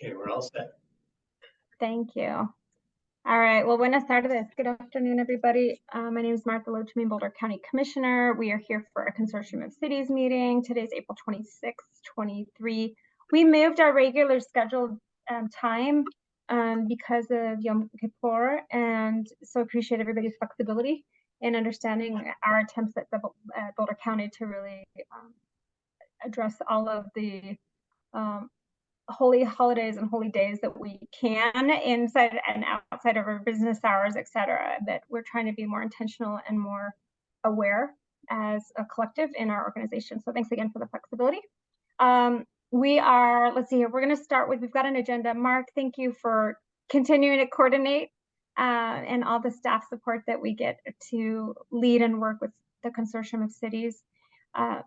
Okay, we're all set. Thank you. All right, well, buenas tardes. Good afternoon, everybody. My name is Martha Loachman, Boulder County Commissioner. We are here for a Consortium of Cities meeting. Today's April 26th, 23. We moved our regular scheduled time because of Yom Kippur, and so appreciate everybody's flexibility and understanding our attempts at Boulder County to really address all of the holy holidays and holy days that we can inside and outside of our business hours, et cetera, that we're trying to be more intentional and more aware as a collective in our organization. So thanks again for the flexibility. Let's see here, we're going to start with, we've got an agenda. Mark, thank you for continuing to coordinate and all the staff support that we get to lead and work with the Consortium of Cities.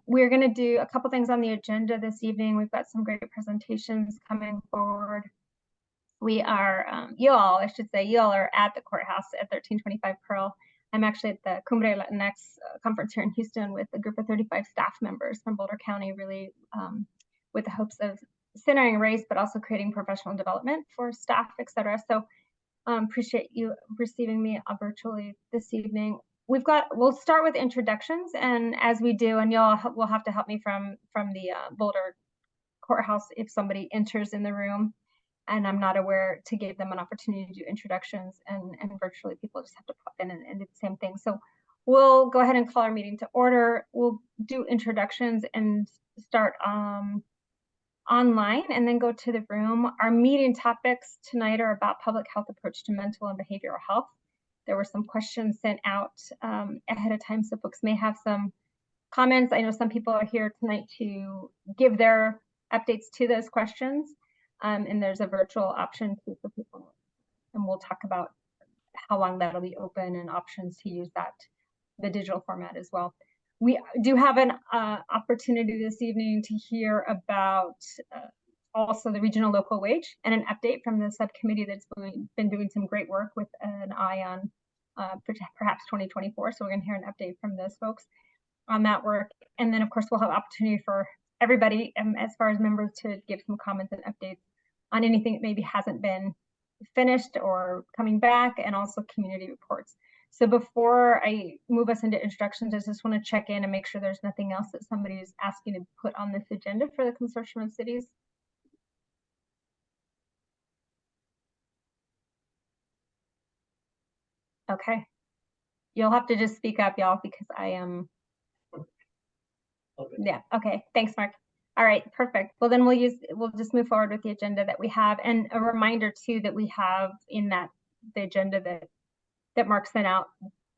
We're going to do a couple things on the agenda this evening. We've got some great presentations coming forward. We are, you all are at the courthouse at 1325 Pearl. I'm actually at the Cumbre Latinx conference here in Houston with a group of 35 staff members from Boulder County, really with the hopes of centering race, but also creating professional development for staff, et cetera. So appreciate you receiving me virtually this evening. We'll start with introductions, and as we do, and y'all will have to help me from the Boulder courthouse if somebody enters in the room and I'm not aware, to give them an opportunity to do introductions, and virtually people just have to pop in and do the same thing. So we'll go ahead and call our meeting to order. We'll do introductions and start online and then go to the room. Our meeting topics tonight are about public health approach to mental and behavioral health. There were some questions sent out ahead of time, so folks may have some comments. I know some people are here tonight to give their updates to those questions, and there's a virtual option too for people, and we'll talk about how long that'll be open and options to use the digital format as well. We do have an opportunity this evening to hear about also the regional local wage and an update from the subcommittee that's been doing some great work with an eye on perhaps 2024. So we're going to hear an update from those folks on that work. And then, of course, we'll have opportunity for everybody as far as members to give some comments and updates on anything that maybe hasn't been finished or coming back, and also community reports. So before I move us into introductions, I just want to check in and make sure there's nothing else that somebody is asking to put on this agenda for the Consortium of Cities. Okay, you'll have to just speak up, y'all, because I am. Okay. Yeah. Okay. Thanks, Mark. All right. Perfect. Well, then we'll just move forward with the agenda that we have, and a reminder too that we have in the agenda that Mark sent out.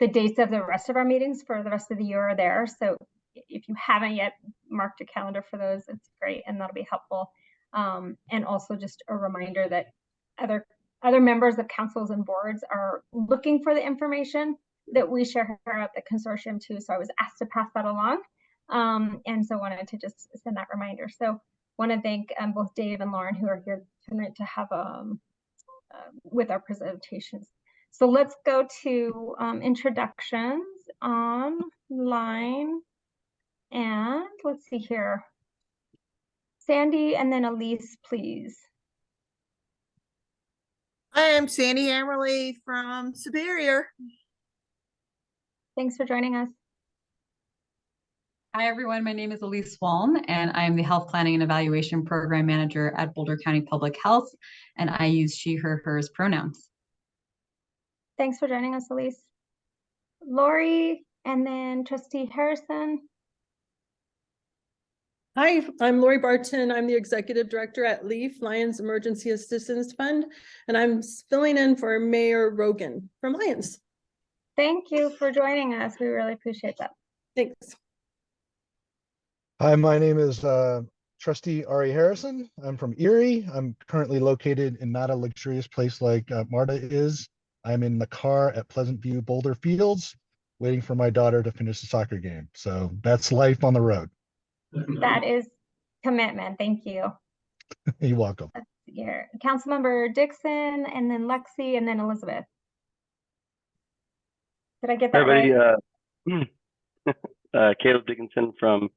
The dates of the rest of our meetings for the rest of the year are there. So if you haven't yet marked your calendar for those, it's great, and that'll be helpful. And also just a reminder that other members of councils and boards are looking for the information that we share here at the consortium too. So I was asked to pass that along. And so wanted to just send that reminder. So want to thank both Dave and Lauren who are here tonight to have with our presentations. So let's go to introductions online, and let's see here. Sandy and then Elise, please. Hi, I'm Sandy Hammerly from Superior. Thanks for joining us. Hi, everyone. My name is Elise Walm, and I am the Health Planning and Evaluation Program Manager at Boulder County Public Health, and I use she, her, hers pronouns. Thanks for joining us, Elise. Lori, and then Trustee Harrison. Hi, I'm Lori Barton. I'm the Executive Director at LEAF, Lions Emergency Assistance Fund, and I'm filling in for Mayor Rogan from Lions. Thank you for joining us. We really appreciate that. Thanks. Hi, my name is Trustee Ari Harrison. I'm from Erie. I'm currently located in not a luxurious place like Marta is. I'm in the car at Pleasant View Boulder Fields, waiting for my daughter to finish the soccer game. So that's life on the road. That is commitment. Thank you. You're welcome. Here, Councilmember Dixon, and then Lexi, and then Elizabeth. Did I get that right? Caleb Dickinson from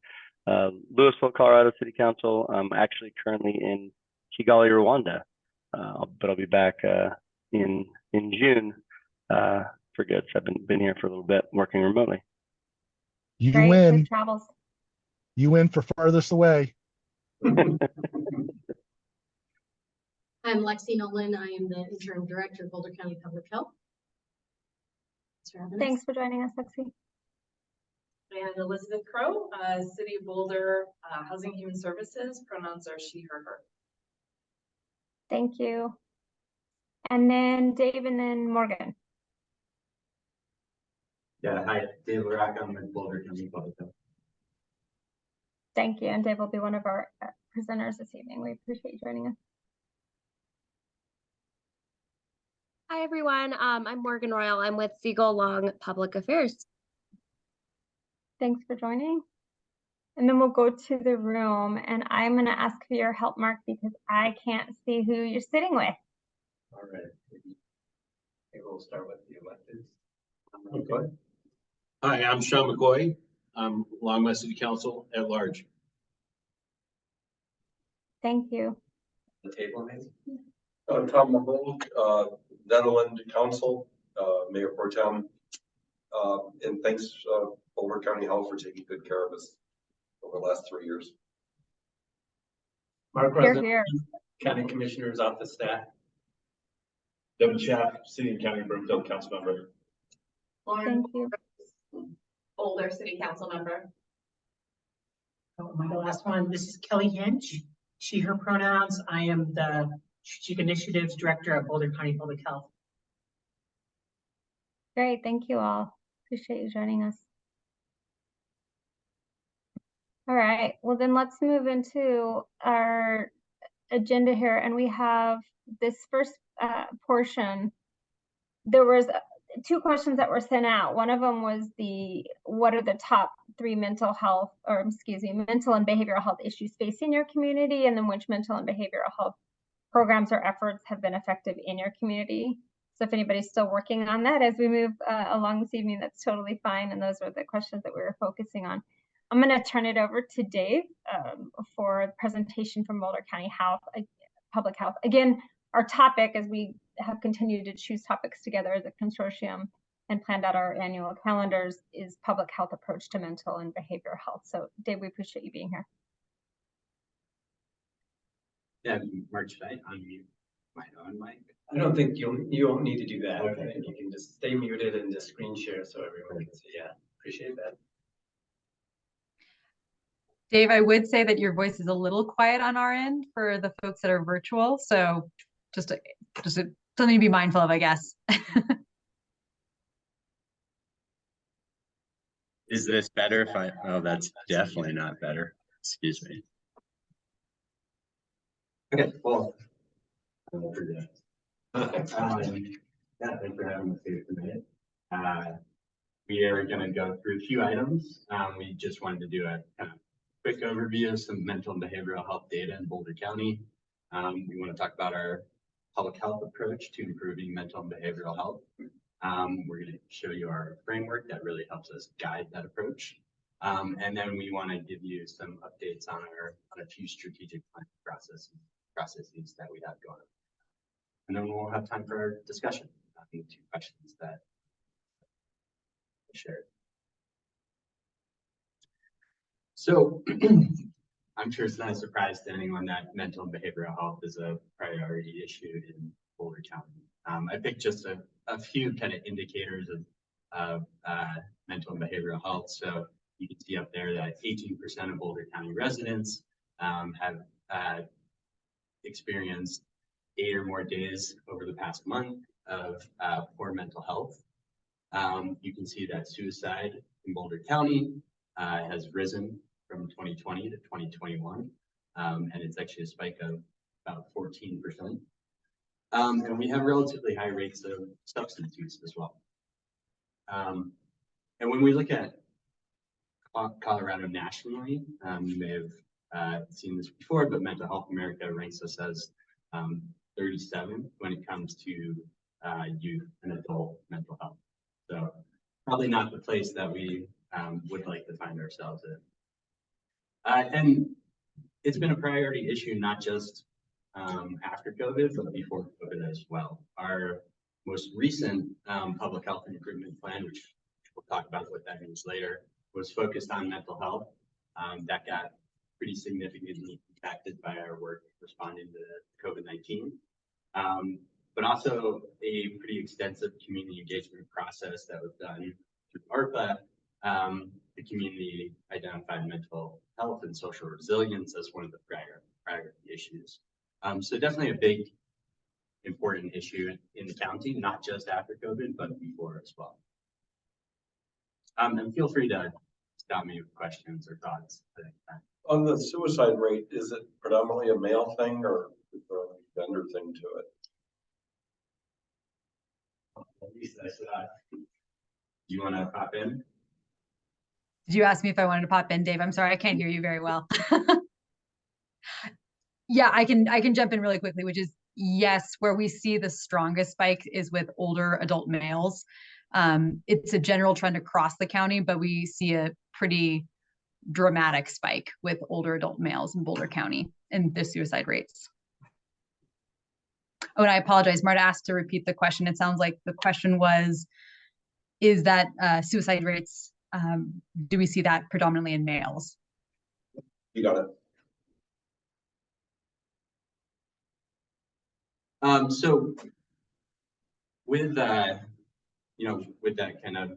Louisville, Colorado City Council. I'm actually currently in Kigali, Rwanda. But I'll be back in June for good. So I've been here for a little bit, working remotely. You Great, win. safe travels. You win for farthest away. I'm Lexi Nolan. I am the interim director of Boulder County Public Health. Thanks for having us. Thanks for joining us, Lexi. And Elizabeth Crow, City of Boulder, Housing and Human Services, pronouns are she, her, her. Thank you. And then Dave and then Morgan. Yeah, hi, Dave Larak, I'm with Boulder County Public Health. Thank you. And Dave will be one of our presenters this evening. We appreciate you joining us. Hi, everyone. I'm Morgan Royal. I'm with Siegel Long Public Affairs. Thanks for joining. And then we'll go to the room, and I'm going to ask for your help, Mark, because I can't see who you're sitting with. All right. Maybe we'll start with the electeds. Okay. Hi, I'm Sean McCoy. I'm Longmont City Council at large. Thank you. The table, maybe? Tom Mahoney, Netherlands Council, Mayor Pro Tem. And thanks, Boulder County Health, for taking good care of us over the last 3 years. Mark Here, Rosen, here. County Commissioner's Office staff. Devin Schaff, City and County Brookfield Council Member. Thank you. Boulder City Council member. Oh, am I the last one? This is Kelly Hinch, she, her pronouns. I am the Strategic Initiatives Director at Boulder County Public Health. Great. Thank you all. Appreciate you joining us. All right. Well, then let's move into our agenda here. And we have this first portion. There was 2 questions that were sent out. One of them was what are the top 3 mental health, or excuse me, mental and behavioral health issues facing your community, and then which mental and behavioral health programs or efforts have been effective in your community. So if anybody's still working on that as we move along this evening, that's totally fine. And those are the questions that we were focusing on. I'm going to turn it over to Dave for the presentation from Boulder County Public Health. Again, our topic, as we have continued to choose topics together as a consortium and planned out our annual calendars, is public health approach to mental and behavioral health. So Dave, we appreciate you being here. Yeah, Mark, should I unmute my own mic? I don't think you won't need to do that. Okay. I think you can just stay muted and just screen share so everyone can see. Yeah, appreciate that. Dave, I would say that your voice is a little quiet on our end for the folks that are virtual. So just something to be mindful of, I guess. Is this better if oh, that's definitely not better. Excuse me. Okay, well, I will forget. Yeah, thanks for having us here tonight. We are going to go through a few items. We just wanted to do a kind of quick overview of some mental and behavioral health data in Boulder County. We want to talk about our public health approach to improving mental and behavioral health. We're going to show you our framework that really helps us guide that approach. And then we want to give you some updates on a few strategic planning processes that we have going on. And then we'll have time for our discussion. I think 2 questions that I shared. So I'm sure it's not a surprise to anyone that mental and behavioral health is a priority issue in Boulder County. I picked just a few kind of indicators of mental and behavioral health. So you can see up there that 18% of Boulder County residents have experienced 8 or more days over the past month of poor mental health. You can see that suicide in Boulder County has risen from 2020 to 2021, and it's actually a spike of about 14%. And we have relatively high rates of substance use as well. And when we look at Colorado nationally, you may have seen this before, but Mental Health America ranks us as 37 when it comes to youth and adult mental health. So probably not the place that we would like to find ourselves in. And it's been a priority issue, not just after COVID, but before COVID as well. Our most recent public health improvement plan, which we'll talk about what that means later, was focused on mental health. That got pretty significantly impacted by our work responding to COVID-19. But also a pretty extensive community engagement process that was done through ARPA. The community identified mental health and social resilience as one of the priority issues. So definitely a big, important issue in the county, not just after COVID, but before as well. And feel free to stop me with questions or thoughts. On the suicide rate, is it predominantly a male thing or is there a gender thing to it? At least I saw. Do you want to pop in? Did you ask me if I wanted to pop in, Dave? I'm sorry, I can't hear you very well. Yeah, I can jump in really quickly, which is yes, where we see the strongest spike is with older adult males. It's a general trend across the county, but we see a pretty dramatic spike with older adult males in Boulder County and the suicide rates. Oh, and I apologize, Marta asked to repeat the question. It sounds like the question was, is that suicide rates, do we see that predominantly in males? You got it. So with with that kind of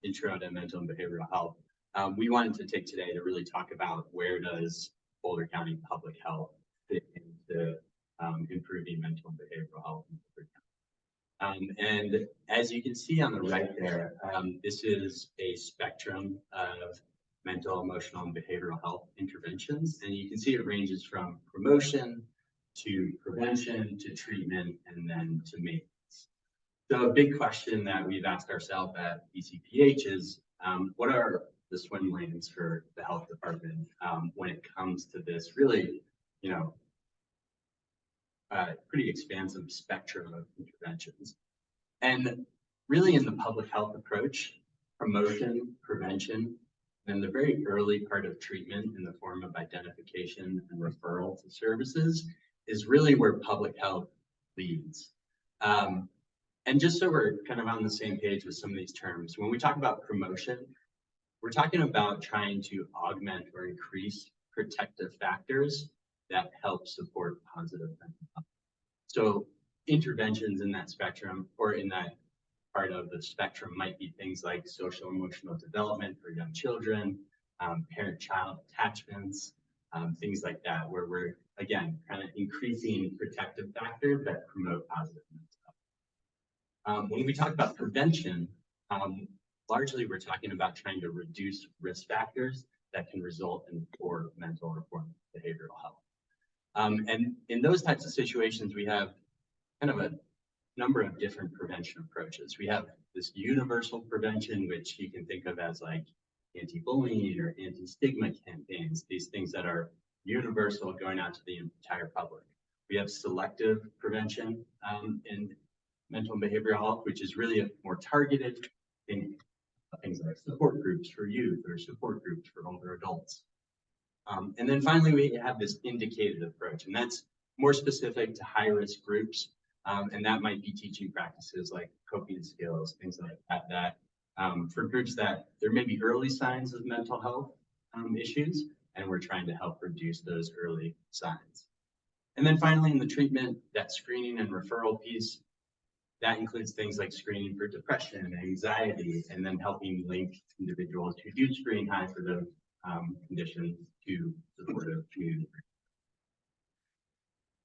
intro to mental and behavioral health, we wanted to take today to really talk about where does Boulder County Public Health fit into improving mental and behavioral health in Boulder County. And as you can see on the right there, this is a spectrum of mental, emotional, and behavioral health interventions. And you can see it ranges from promotion to prevention to treatment and then to maintenance. So a big question that we've asked ourselves at BCPH is, what are the swim lanes for the health department when it comes to this really, pretty expansive spectrum of interventions? And really in the public health approach, promotion, prevention, and the very early part of treatment in the form of identification and referral to services is really where public health leads. And just so we're kind of on the same page with some of these terms, when we talk about promotion, we're talking about trying to augment or increase protective factors that help support positive mental health. So interventions in that spectrum or in that part of the spectrum might be things like social emotional development for young children, parent-child attachments, things like that, where we're, again, kind of increasing protective factors that promote positive mental health. When we talk about prevention, largely we're talking about trying to reduce risk factors that can result in poor mental or poor behavioral health. And in those types of situations, we have kind of a number of different prevention approaches. We have this universal prevention, which you can think of as like anti-bullying or anti-stigma campaigns, these things that are universal going out to the entire public. We have selective prevention in mental and behavioral health, which is really a more targeted thing, things like support groups for youth or support groups for older adults. And then finally, we have this indicated approach, and that's more specific to high-risk groups. And that might be teaching practices like coping skills, things like that, for groups that there may be early signs of mental health issues, and we're trying to help reduce those early signs. And then finally, in the treatment, that screening and referral piece, that includes things like screening for depression, anxiety, and then helping link individuals who do screen high for those conditions to supportive community.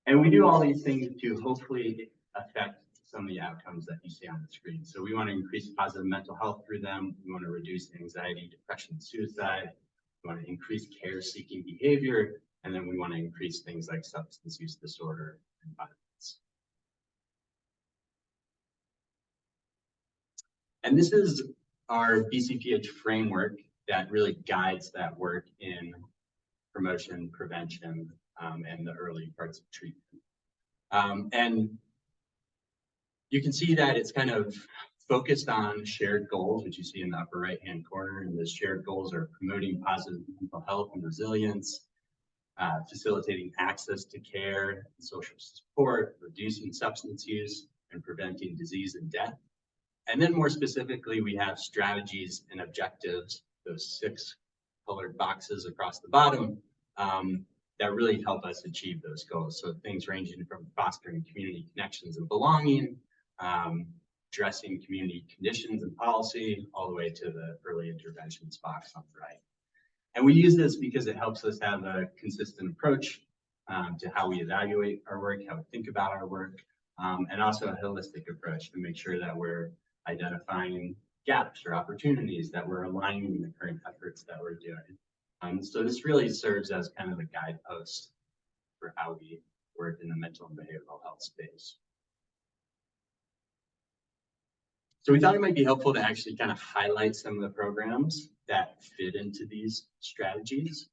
And we do all these things to hopefully affect some of the outcomes that you see on the screen. So we want to increase positive mental health through them. We want to reduce anxiety, depression, suicide. We want to increase care-seeking behavior. And then we want to increase things like substance use disorder and violence. And this is our BCPH framework that really guides that work in promotion, prevention, and the early parts of treatment. And you can see that it's kind of focused on shared goals, which you see in the upper right-hand corner. And the shared goals are promoting positive mental health and resilience, facilitating access to care and social support, reducing substance use, and preventing disease and death. And then more specifically, we have strategies and objectives, those 6 colored boxes across the bottom, that really help us achieve those goals. So things ranging from fostering community connections and belonging, addressing community conditions and policy, all the way to the early interventions box on the right. And we use this because it helps us have a consistent approach to how we evaluate our work, how we think about our work, and also a holistic approach to make sure that we're identifying gaps or opportunities, that we're aligning the current efforts that we're doing. So this really serves as kind of a guidepost for how we work in the mental and behavioral health space. So we thought it might be helpful to actually kind of highlight some of the programs that fit into these strategies.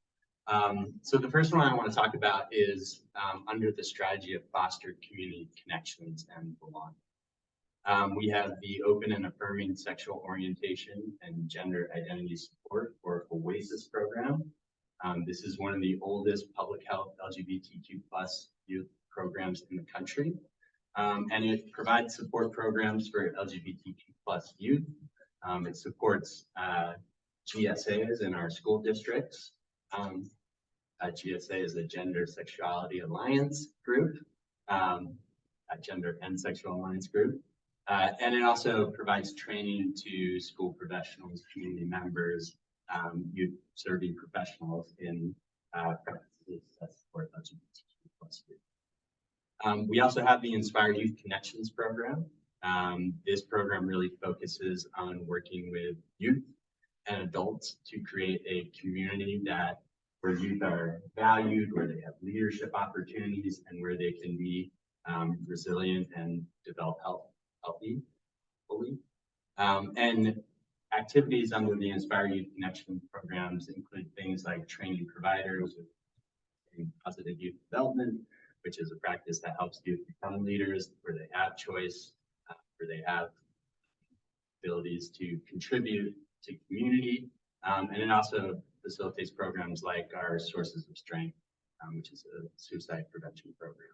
So the first one I want to talk about is under the strategy of foster community connections and belonging. We have the Open and Affirming Sexual Orientation and Gender Identity Support, or OASIS program. This is one of the oldest public health LGBTQ+ youth programs in the country. And it provides support programs for LGBTQ+ youth. It supports GSAs in our school districts. GSA is a Gender Sexuality Alliance group, a Gender and Sexual Alliance group. And it also provides training to school professionals, community members, youth serving professionals in practices that support LGBTQ+ youth. We also have the Inspire Youth Connections program. This program really focuses on working with youth and adults to create a community where youth are valued, where they have leadership opportunities, and where they can be resilient and develop healthy, fully. And activities under the Inspire Youth Connection programs include things like training providers with positive youth development, which is a practice that helps youth become leaders, where they have choice, where they have abilities to contribute to community. And it also facilitates programs like our Sources of Strength, which is a suicide prevention program.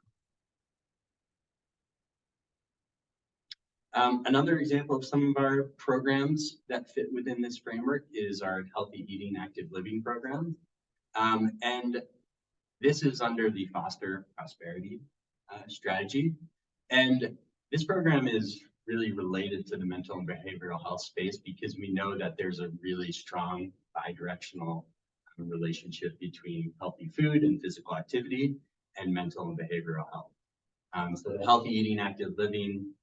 Another example of some of our programs that fit within this framework is our Healthy Eating, Active Living program. And this is under the Foster Prosperity strategy. And this program is really related to the mental and behavioral health space because we know that there's a really strong bi-directional relationship between healthy food and physical activity and mental and behavioral health. So the Healthy Eating, Active Living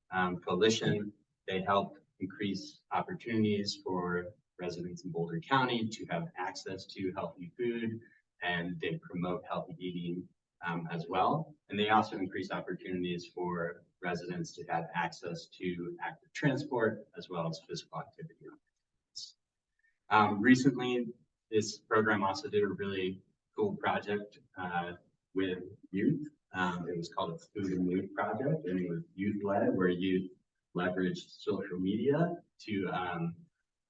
Coalition, they help increase opportunities for residents in Boulder County to have access to healthy food, and they promote healthy eating as well. And they also increase opportunities for residents to have access to active transport as well as physical activity. Recently, this program also did a really cool project with youth. It was called a Food and Mood Project, and it was youth-led, where youth leveraged social media to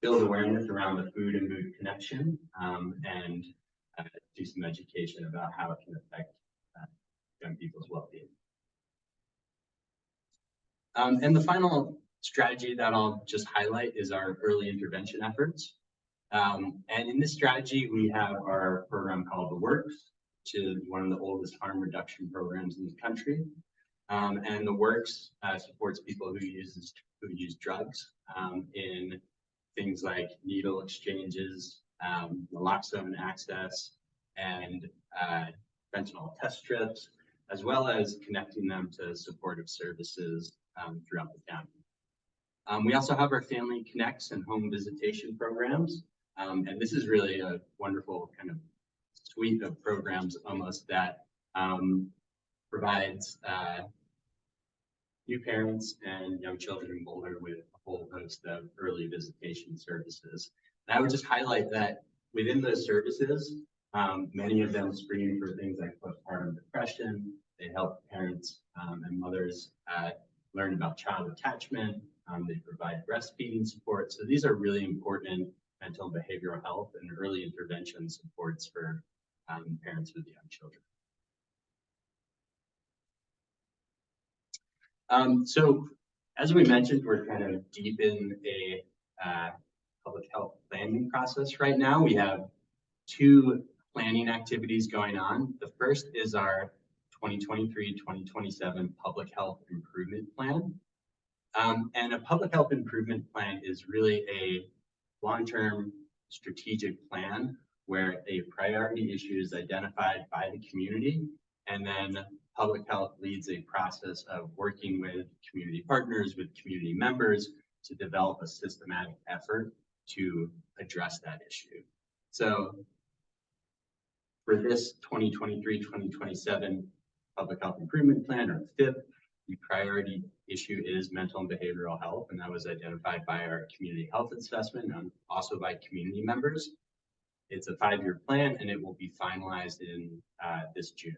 build awareness around the food and mood connection and do some education about how it can affect young people's well-being. And the final strategy that I'll just highlight is our early intervention efforts. And in this strategy, we have our program called The Works, which is one of the oldest harm reduction programs in the country. And The Works supports people who use drugs in things like needle exchanges, naloxone access, and fentanyl test strips, as well as connecting them to supportive services throughout the county. We also have our Family Connects and home visitation programs. And this is really a wonderful kind of suite of programs almost that provides new parents and young children in Boulder with a whole host of early visitation services. And I would just highlight that within those services, many of them screen for things like postpartum depression. They help parents and mothers learn about child attachment. They provide breastfeeding support. So these are really important mental and behavioral health and early intervention supports for parents with young children. So as we mentioned, we're kind of deep in a public health planning process right now. We have 2 planning activities going on. The first is our 2023-2027 Public Health Improvement Plan. And a public health improvement plan is really a long-term strategic plan where a priority issue is identified by the community, and then public health leads a process of working with community partners, with community members to develop a systematic effort to address that issue. So for this 2023-2027 Public Health Improvement Plan, or FIP, the priority issue is mental and behavioral health, and that was identified by our community health assessment and also by community members. It's a 5-year plan, and it will be finalized in this June.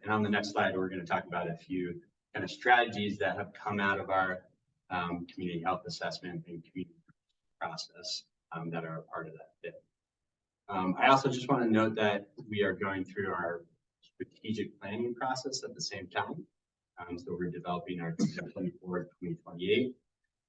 And on the next slide, we're going to talk about a few kind of strategies that have come out of our community health assessment and community process that are a part of that FIP. I also just want to note that we are going through our strategic planning process at the same time. So we're developing our 2024-2028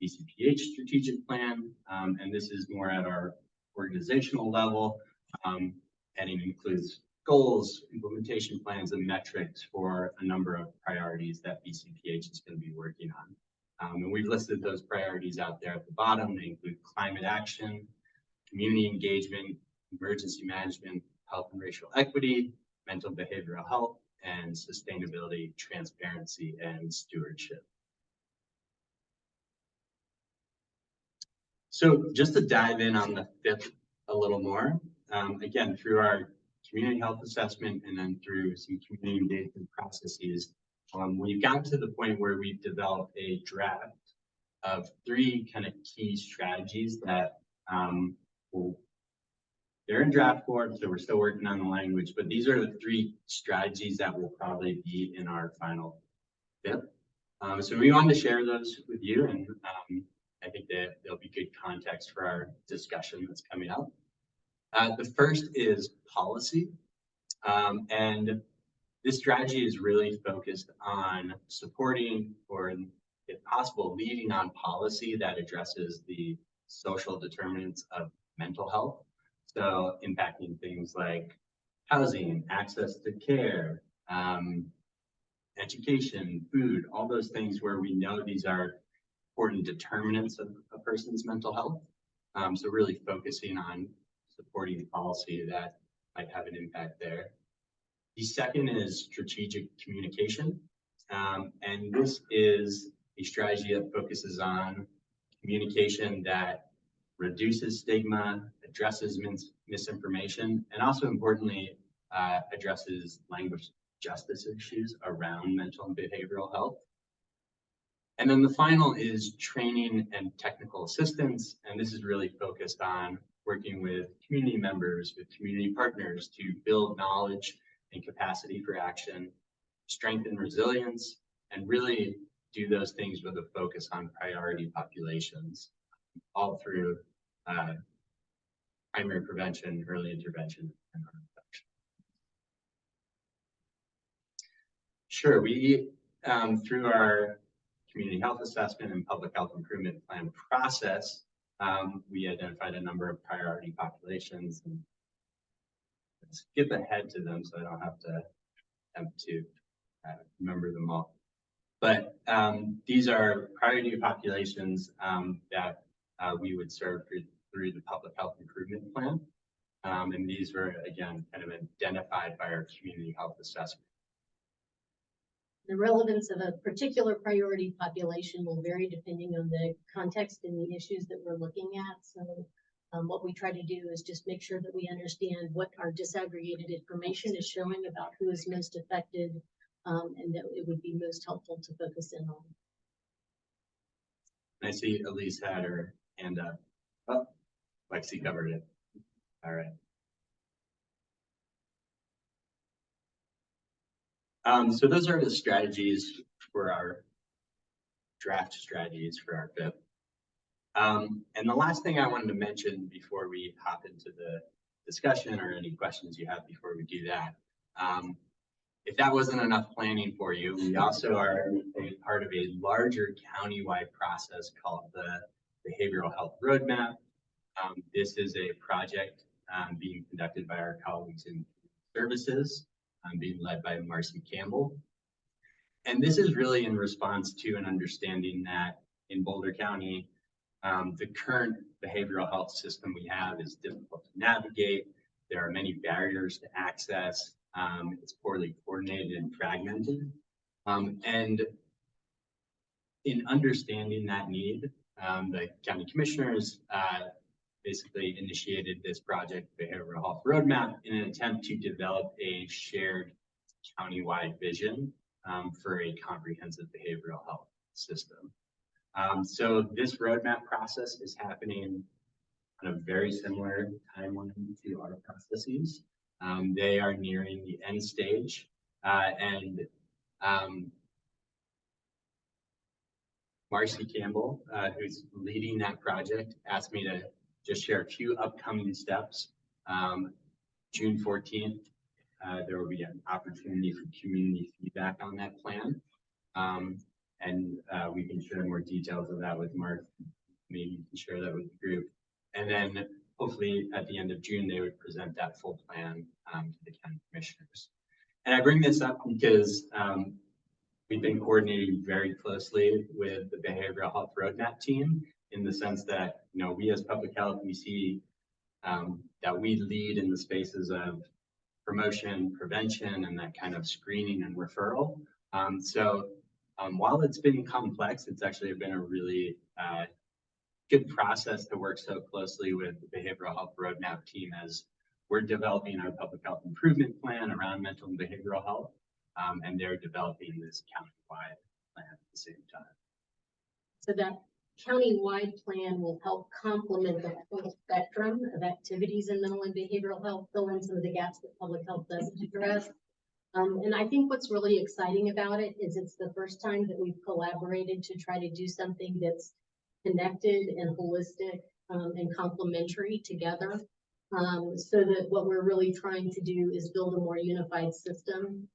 BCPH strategic plan, and this is more at our organizational level, and it includes goals, implementation plans, and metrics for a number of priorities that BCPH is going to be working on. And we've listed those priorities out there at the bottom. They include climate action, community engagement, emergency management, health and racial equity, mental and behavioral health, and sustainability, transparency, and stewardship. So just to dive in on the FIP a little more, again, through our community health assessment and then through some community engagement processes, we've gotten to the point where we've developed a draft of 3 kind of key strategies that they're in draft form, so we're still working on the language, but these are the 3 strategies that will probably be in our final FIP. So we wanted to share those with you, and I think that there'll be good context for our discussion that's coming up. The first is policy, and this strategy is really focused on supporting, or if possible, leading on policy that addresses the social determinants of mental health. So impacting things like housing, access to care, education, food, all those things where we know these are important determinants of a person's mental health. So really focusing on supporting policy that might have an impact there. The second is strategic communication. And this is a strategy that focuses on communication that reduces stigma, addresses misinformation, and also importantly, addresses language justice issues around mental and behavioral health. And then the final is training and technical assistance. And this is really focused on working with community members, with community partners to build knowledge and capacity for action, strengthen resilience, and really do those things with a focus on priority populations, all through primary prevention, early intervention, and harm reduction. Sure, we, through our community health assessment and public health improvement plan process, we identified a number of priority populations. And let's skip ahead to them so I don't have to attempt to remember them all. But these are priority populations that we would serve through the public health improvement plan. And these were, again, kind of identified by our community health assessment. The relevance of a particular priority population will vary depending on the context and the issues that we're looking at. So what we try to do is just make sure that we understand what our disaggregated information is showing about who is most affected, and that it would be most helpful to focus in on. I see Elise had her hand up. Oh, Lexi covered it. All right. So those are the strategies for our draft strategies for our FIP. And the last thing I wanted to mention before we hop into the discussion or any questions you have before we do that. If that wasn't enough planning for you, we also are a part of a larger countywide process called the Behavioral Health Roadmap. This is a project being conducted by our colleagues in services, being led by Marcy Campbell. And this is really in response to an understanding that in Boulder County, the current behavioral health system we have is difficult to navigate. There are many barriers to access. It's poorly coordinated and fragmented. And in understanding that need, the county commissioners basically initiated this project, Behavioral Health Roadmap, in an attempt to develop a shared countywide vision for a comprehensive behavioral health system. So this roadmap process is happening on a very similar timeline to our processes. They are nearing the end stage, and Marcy Campbell, who's leading that project, asked me to just share a few upcoming steps. June 14th, there will be an opportunity for community feedback on that plan. And we can share more details of that with Mark. Maybe you can share that with the group. And then hopefully at the end of June, they would present that full plan to the county commissioners. And I bring this up because we've been coordinating very closely with the Behavioral Health Roadmap team in the sense that, you know, we as public health, we see that we lead in the spaces of promotion, prevention, and that kind of screening and referral. While it's been complex, it's actually been a really good process to work so closely with the Behavioral Health Roadmap team as we're developing our public health improvement plan around mental and behavioral health, and they're developing this countywide plan at the same time. So that countywide plan will help complement the full spectrum of activities in mental and behavioral health, fill in some of the gaps that public health doesn't address. And I think what's really exciting about it is it's the first time that we've collaborated to try to do something that's connected and holistic and complementary together. So that what we're really trying to do is build a more unified system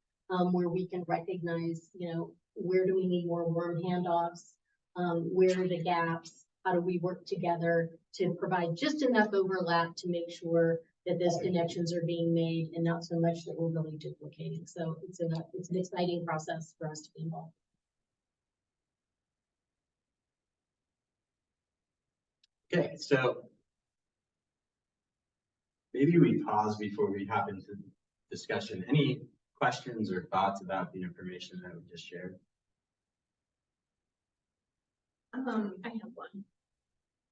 where we can recognize, you know, where do we need more warm handoffs? Where are the gaps? How do we work together to provide just enough overlap to make sure that those connections are being made and not so much that we're really duplicating. So it's an exciting process for us to be involved. Okay, so maybe we pause before we hop into discussion. Any questions or thoughts about the information that we just shared? I have one.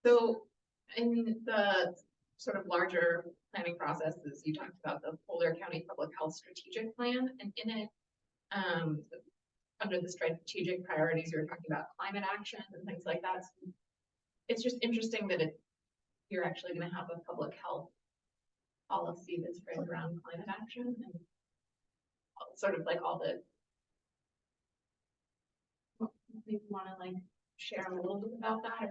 So in the sort of larger planning processes, you talked about the Boulder County Public Health Strategic Plan, and in it, under the strategic priorities, you were talking about climate action and things like that. So it's just interesting that you're actually going to have a public health policy that's framed around climate action and sort of like all the. You want to like share a little bit about that?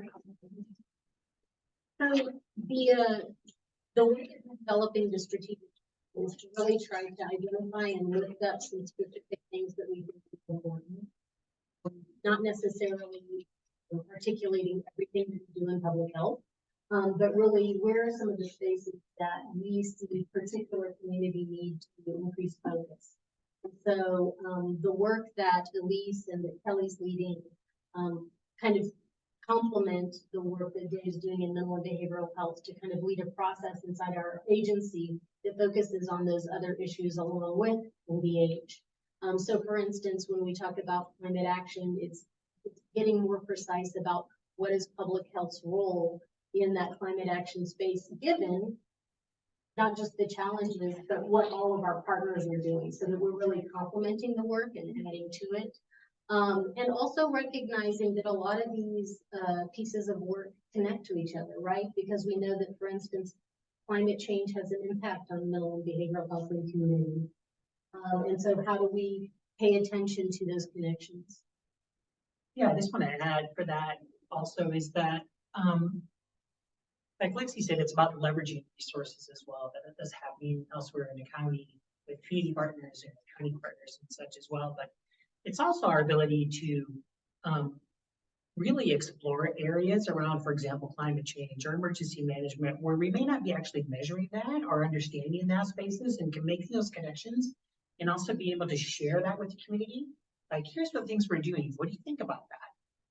So the way of developing the strategic is to really try to identify and lift up some specific things that we think are important. Not necessarily articulating everything that we do in public health, but really where are some of the spaces that we see particular community need to increase focus. And so the work that Elise and that Kelly's leading kind of complement the work that Dave's doing in mental and behavioral health to kind of lead a process inside our agency that focuses on those other issues along with MBH. So for instance, when we talk about climate action, it's getting more precise about what is public health's role in that climate action space, given not just the challenges, but what all of our partners are doing, so that we're really complementing the work and adding to it. And also recognizing that a lot of these pieces of work connect to each other, right? Because we know that, for instance, climate change has an impact on mental and behavioral health in the community. And so how do we pay attention to those connections? Yeah, I just want to add for that also is that like Lexi said, it's about leveraging resources as well, that is happening elsewhere in the county with community partners and county partners and such as well. But it's also our ability to really explore areas around, for example, climate change or emergency management, where we may not be actually measuring that or understanding that spaces and can make those connections and also be able to share that with the community. Like, here's the things we're doing. What do you think about that?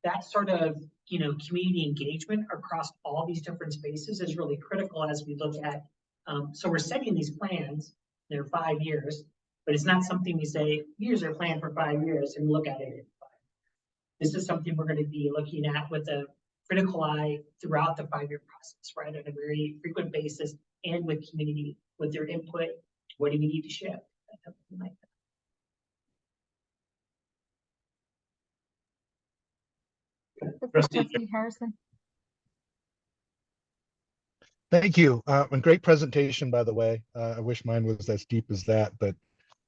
That sort of, community engagement across all these different spaces is really critical as we look at, so we're setting these plans, they're 5 years, but it's not something we say, here's our plan for 5 years and look at it in 5. This is something we're going to be looking at with a critical eye throughout the 5-year process, right? On a very frequent basis and with community, with their input. What do we need to shift? Something like that. Trustee Harrison. Thank you. And great presentation, by the way. I wish mine was as deep as that, but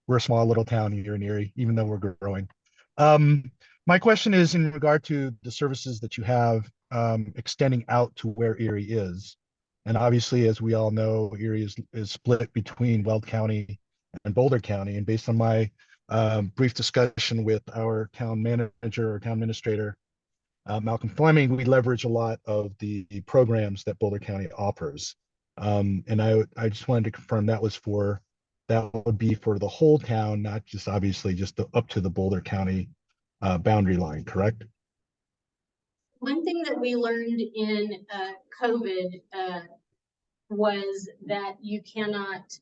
we're a small little town here in Erie, even though we're growing. My question is in regard to the services that you have extending out to where Erie is. And obviously, as we all know, Erie is split between Weld County and Boulder County. And based on my brief discussion with our town manager or town administrator, Malcolm Fleming, we leverage a lot of the programs that Boulder County offers. And I just wanted to confirm that would be for the whole town, not just obviously just up to the Boulder County boundary line, correct? One thing that we learned in COVID was that you cannot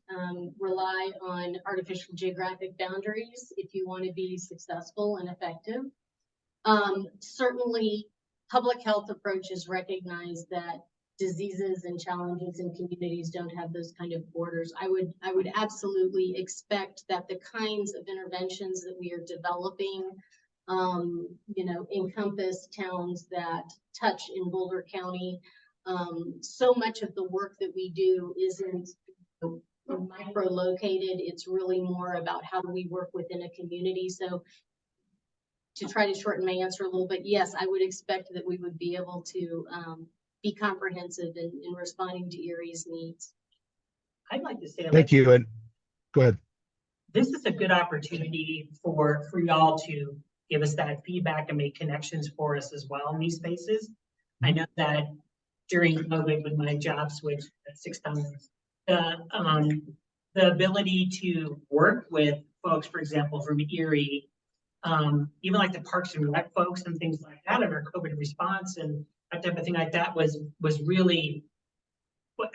rely on artificial geographic boundaries if you want to be successful and effective. Certainly, public health approaches recognize that diseases and challenges in communities don't have those kind of borders. I would absolutely expect that the kinds of interventions that we are developing, encompass towns that touch in Boulder County. So much of the work that we do isn't micro-located. It's really more about how do we work within a community. So to try to shorten my answer a little bit, yes, I would expect that we would be able to be comprehensive in responding to Erie's needs. I'd like to say, Thank you. And go ahead. This is a good opportunity for y'all to give us that feedback and make connections for us as well in these spaces. I know that during COVID, when my job switched 6 times, the ability to work with folks, for example, from Erie, even like the Parks and Rec folks and things like that in our COVID response and that type of thing like that was really,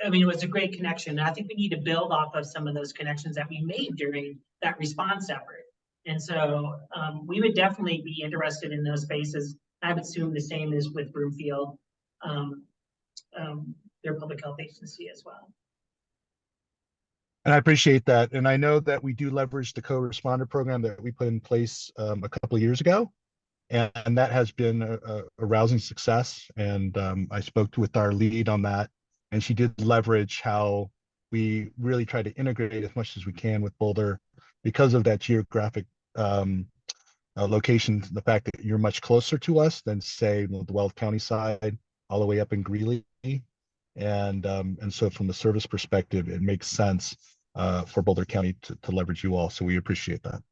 I mean, it was a great connection. And I think we need to build off of some of those connections that we made during that response effort. And so we would definitely be interested in those spaces. I would assume the same is with Broomfield, their public health agency as well. And I appreciate that. And I know that we do leverage the co-responder program that we put in place a couple of years ago. And that has been a rousing success. And I spoke with our lead on that. And she did leverage how we really try to integrate as much as we can with Boulder because of that geographic location, the fact that you're much closer to us than, say, the Weld County side, all the way up in Greeley. And so from the service perspective, it makes sense for Boulder County to leverage you all. So we appreciate that.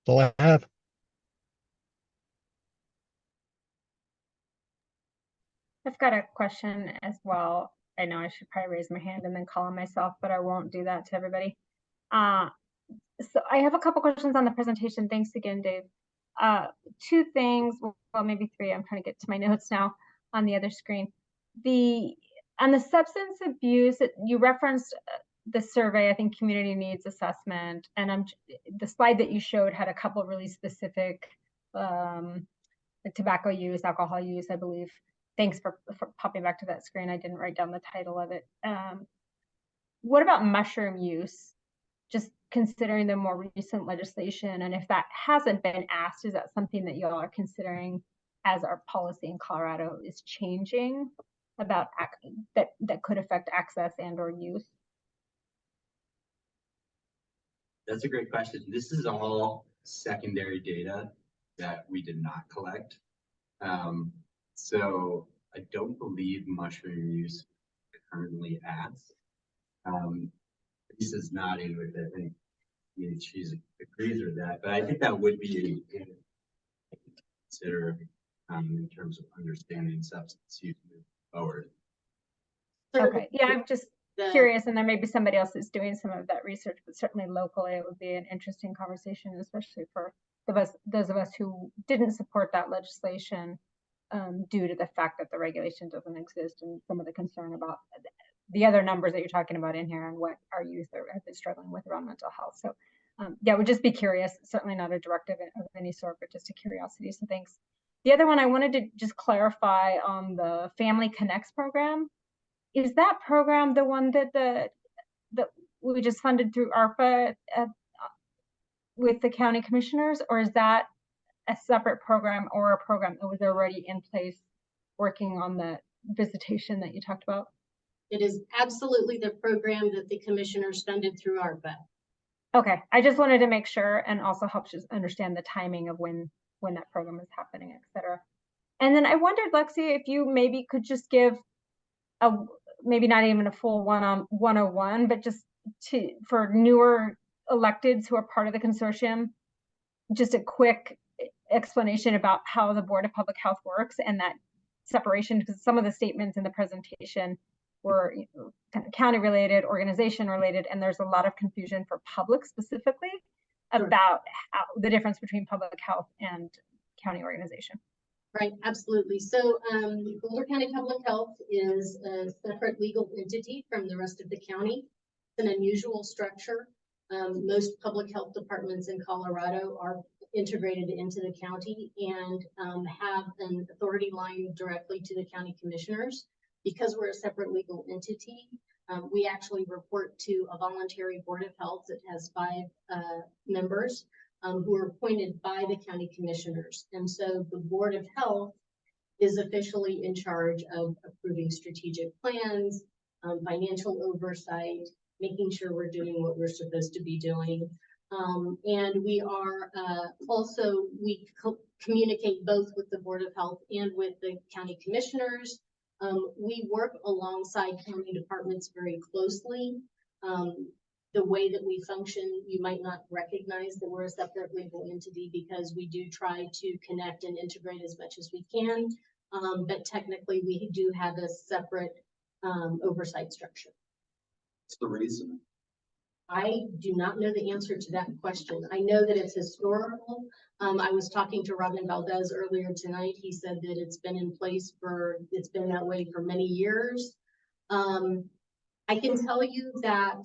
That's all I have. I've got a question as well. I know I should probably raise my hand and then call on myself, but I won't do that to everybody. So I have a couple questions on the presentation. Thanks again, Dave. 2 things, well, maybe 3. I'm trying to get to my notes now on the other screen. On the substance abuse, you referenced the survey, I think community needs assessment, and the slide that you showed had a couple of really specific like tobacco use, alcohol use, I believe. Thanks for popping back to that screen. I didn't write down the title of it. What about mushroom use? Just considering the more recent legislation, and if that hasn't been asked, is that something that y'all are considering as our policy in Colorado is changing about that could affect access and or use? That's a great question. This is all secondary data that we did not collect. So I don't believe mushroom use currently ads. Lisa's nodding with it, and I mean, she agrees with that, but I think that would be a consider in terms of understanding substance use moving forward. Okay, yeah, I'm just The- curious, and there may be somebody else who's doing some of that research, but certainly locally, it would be an interesting conversation, especially for those of us who didn't support that legislation due to the fact that the regulation doesn't exist and some of the concern about the other numbers that you're talking about in here and what our youth have been struggling with around mental health. So yeah, would just be curious, certainly not a directive of any sort, but just a curiosity. So thanks. The other one I wanted to just clarify on the Family Connects program. Is that program the one that we just funded through ARPA with the county commissioners, or is that a separate program or a program that was already in place working on the visitation that you talked about? It is absolutely the program that the commissioners funded through ARPA. Okay, I just wanted to make sure and also help just understand the timing of when that program is happening, et cetera. And then I wondered, Lexi, if you maybe could just give maybe not even a full 101, but just for newer electeds who are part of the consortium, just a quick explanation about how the Board of Public Health works and that separation, because some of the statements in the presentation were kind of county related, organization related, and there's a lot of confusion for public specifically about how the difference between public health and county organization. Right, absolutely. So Boulder County Public Health is a separate legal entity from the rest of the county. It's an unusual structure. Most public health departments in Colorado are integrated into the county and have an authority line directly to the county commissioners. Because we're a separate legal entity, we actually report to a voluntary board of health that has 5 members who are appointed by the county commissioners. And so the Board of Health is officially in charge of approving strategic plans, financial oversight, making sure we're doing what we're supposed to be doing. And we are we communicate both with the Board of Health and with the county commissioners. We work alongside county departments very closely. The way that we function, you might not recognize that we're a separate legal entity because we do try to connect and integrate as much as we can. But technically we do have a separate oversight structure. What's the reason? I do not know the answer to that question. I know that it's historical. I was talking to Robin Valdez earlier tonight. He said that it's been in place it's been that way for many years. I can tell you that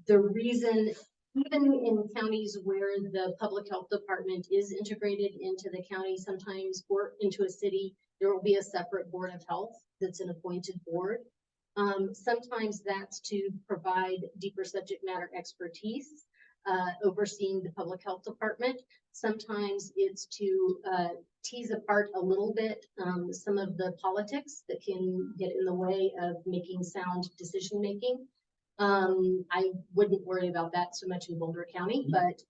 the reason, even in counties where the public health department is integrated into the county sometimes or into a city, there will be a separate board of health that's an appointed board. Sometimes that's to provide deeper subject matter expertise, overseeing the public health department. Sometimes it's to tease apart a little bit some of the politics that can get in the way of making sound decision making. I wouldn't worry about that so much in Boulder County, but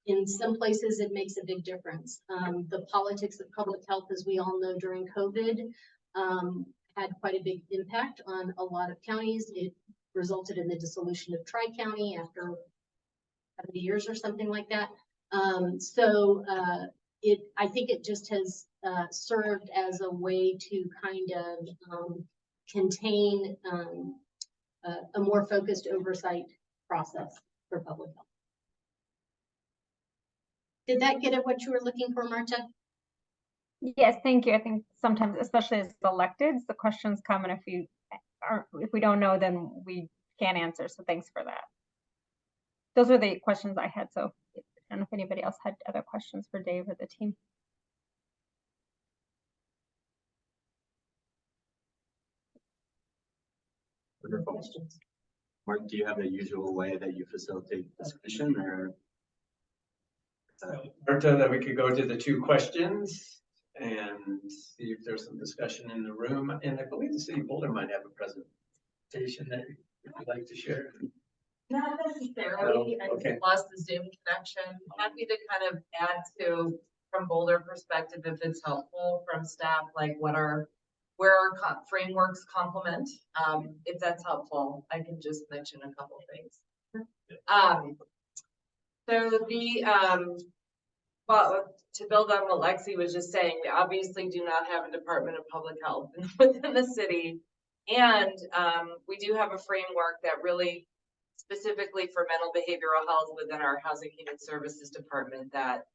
in some places it makes a big difference. The politics of public health, as we all know, during COVID, had quite a big impact on a lot of counties. It resulted in the dissolution of Tri-County after 70 years or something like that. I think it just has served as a way to kind of contain a more focused oversight process for public health. Did that get at what you were looking for, Marta? Yes, thank you. I think sometimes, especially as electeds, the questions come, and if we don't know, then we can't answer. So thanks for that. Those are the questions I had. So I don't know if anybody else had other questions for Dave or the team. Wonderful. Questions. Mark, do you have a usual way that you facilitate discussion, or? Marta, that we could go to the 2 questions and see if there's some discussion in the room. And I believe the city of Boulder might have a presentation that you'd like to share. Not necessarily. No? Okay. I lost the Zoom connection. Happy to kind of add to from Boulder perspective, if it's helpful from staff, like where our frameworks complement. If that's helpful, I can just mention a couple things. Well, to build on what Lexi was just saying, we obviously do not have a Department of Public Health within the city. And we do have a framework that really specifically for mental behavioral health within our Housing Human Services Department that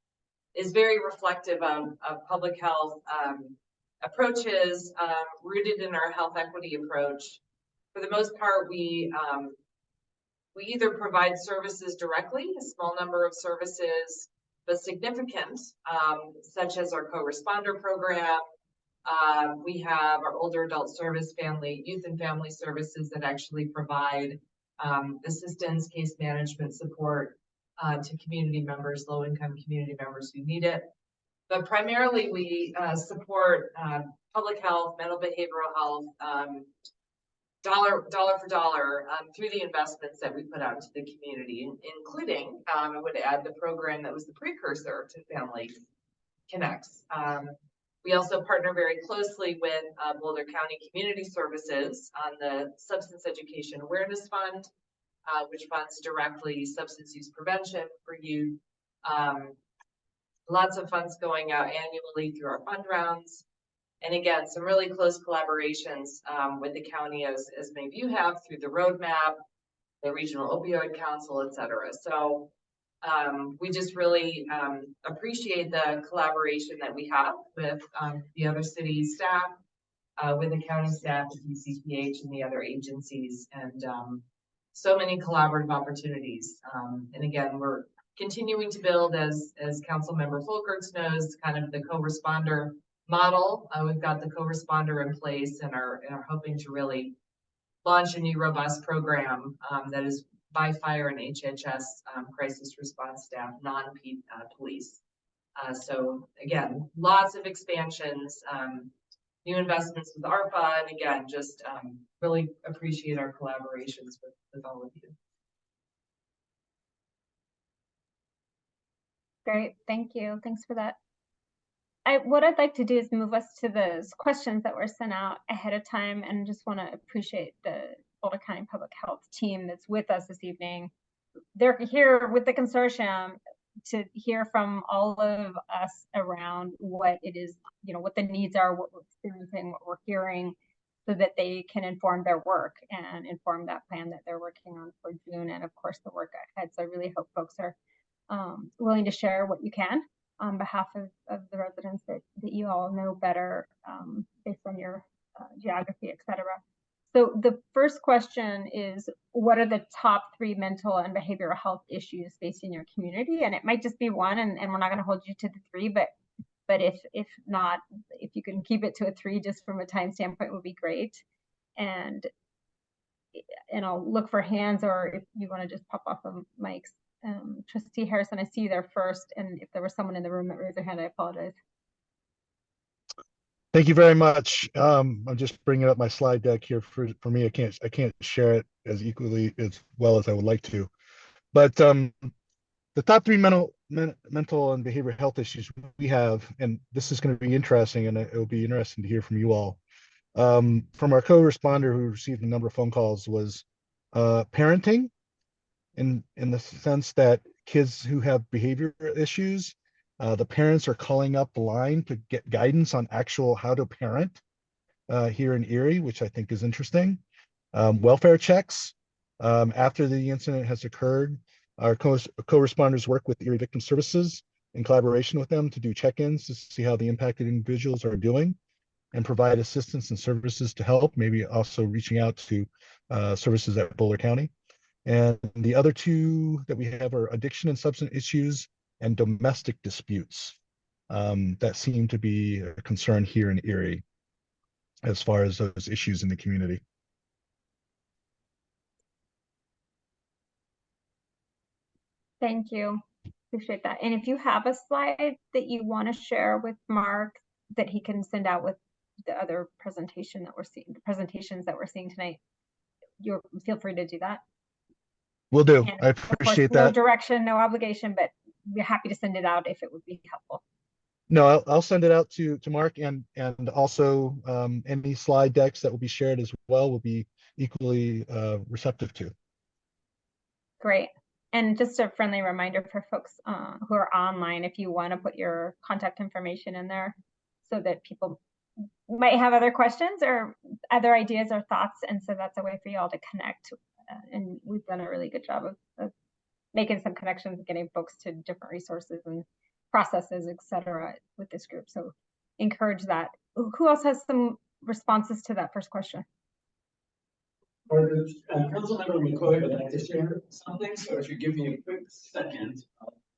is very reflective of public health approaches rooted in our health equity approach. For the most part, we either provide services directly, a small number of services, but significant, such as our co-responder program. We have our older adult service, youth and family services that actually provide assistance, case management support to community members, low-income community members who need it. But primarily we support public health, mental behavioral health, dollar for dollar through the investments that we put out into the community, including, I would add the program that was the precursor to Family Connects. We also partner very closely with Boulder County Community Services on the Substance Education Awareness Fund, which funds directly substance use prevention for youth. Lots of funds going out annually through our fund rounds. And again, some really close collaborations with the county, as many of you have, through the roadmap, the Regional Opioid Council, et cetera. So we just really appreciate the collaboration that we have with the other city staff, with the county staff, the DCPH, and the other agencies, and so many collaborative opportunities. And again, we're continuing to build, as Councilmember Folkerts knows, kind of the co-responder model. We've got the co-responder in place and are hoping to really launch a new robust program that is by fire and HHS crisis response staff, non-police. So again, lots of expansions, new investments with ARPA, and again, just really appreciate our collaborations with all of you. Great, thank you. Thanks for that. What I'd like to do is move us to the questions that were sent out ahead of time, and just want to appreciate the Boulder County Public Health team that's with us this evening. They're here with the consortium to hear from all of us around what it is, what the needs are, what we're experiencing, what we're hearing, so that they can inform their work and inform that plan that they're working on for June, and of course the work ahead. So I really hope folks are willing to share what you can on behalf of the residents that you all know better based on your geography, et cetera. So the first question is, what are the top 3 mental and behavioral health issues facing your community? And it might just be one, and we're not going to hold you to the 3, but if not, if you can keep it to a 3 just from a time standpoint would be great. And I'll look for hands, or if you want to just pop off the mics. Trustee Harrison, I see you there first, and if there was someone in the room that raised their hand, I apologize. Thank you very much. I'm just bringing up my slide deck here for me. I can't share it as equally as well as I would like to, but the top 3 mental and behavioral health issues we have, and this is going to be interesting, and it will be interesting to hear from you all. From our co-responder who received a number of phone calls, was parenting, in the sense that kids who have behavior issues, the parents are calling up the line to get guidance on how to parent here in Erie, which I think is interesting. Welfare checks after the incident has occurred. Our co-responders work with Erie Victim Services in collaboration with them to do check-ins to see how the impacted individuals are doing and provide assistance and services to help, maybe also reaching out to services at Boulder County. And the other 2 that we have are addiction and substance issues and domestic disputes that seem to be a concern here in Erie as far as those issues in the community. Thank you. Appreciate that. And if you have a slide that you want to share with Mark that he can send out with the other presentation that we're seeing, the presentations that we're seeing tonight, feel free to do that. Will do. And I of course, appreciate no that. direction, no obligation, but we're happy to send it out if it would be helpful. No, I'll send it out to Mark, and also any slide decks that will be shared as well will be equally receptive to. Great. And just a friendly reminder for folks who are online, if you want to put your contact information in there so that people might have other questions or other ideas or thoughts. And so that's a way for you all to connect. And we've done a really good job of making some connections, getting folks to different resources and processes, et cetera, with this group. So encourage that. Who else has some responses to that first question? Councilmember McCoy would like to share something, so if you give me a quick second.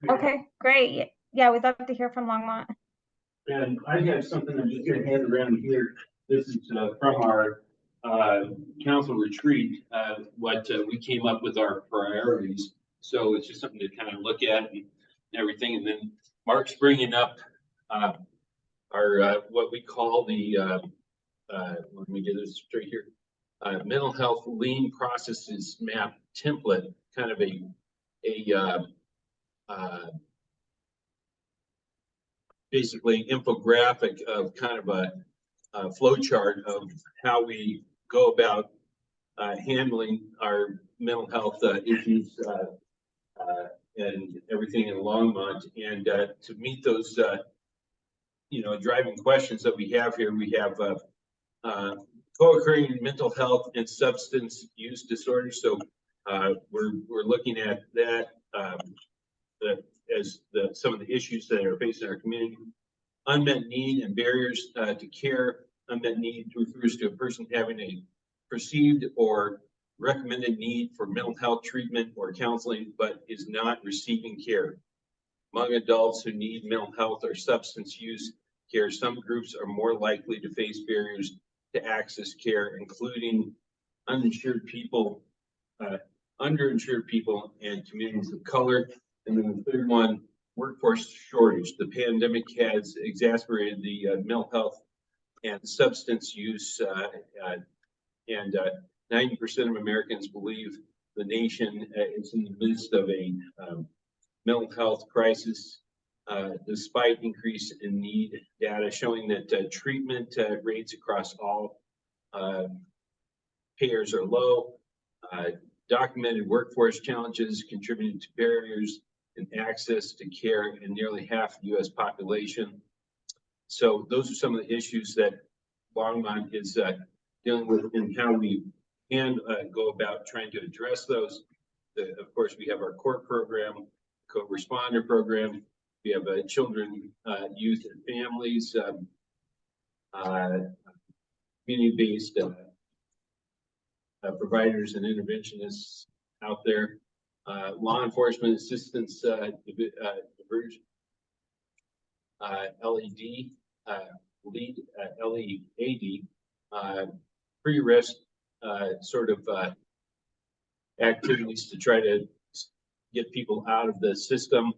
Okay, great. Yeah, we'd love to hear from Longmont. And I have something I'm just gonna hand around here. This is from our council retreat, what we came up with our priorities. So it's just something to kind of look at and everything. And then Mark's bringing up our what we call the let me get this straight here. Mental health lean processes map template, kind of a basically infographic of kind of a flow chart of how we go about handling our mental health issues and everything in Longmont. And to meet those driving questions that we have here, we have co-occurring mental health and substance use disorders. So we're looking at that as some of the issues that are facing our community. Unmet need and barriers to care. Unmet need refers to a person having a perceived or recommended need for mental health treatment or counseling, but is not receiving care. Among adults who need mental health or substance use care, some groups are more likely to face barriers to access care, including uninsured people, underinsured people, and communities of color. And then the third one, workforce shortage. The pandemic has exacerbated the mental health and substance use, and 90% of Americans believe the nation is in the midst of a mental health crisis, despite increase in need. Data showing that treatment rates across all payers are low. Documented workforce challenges contributing to barriers in access to care in nearly half the U.S. population. So those are some of the issues that Longmont is dealing with, and how we can go about trying to address those. Of course, we have our court program, co-responder program. We have children, youth, and families, community-based providers and interventionists out there. Law enforcement assistance diversion, LED, lead, LEAD, pre-arrest sort of activities to try to get people out of the system.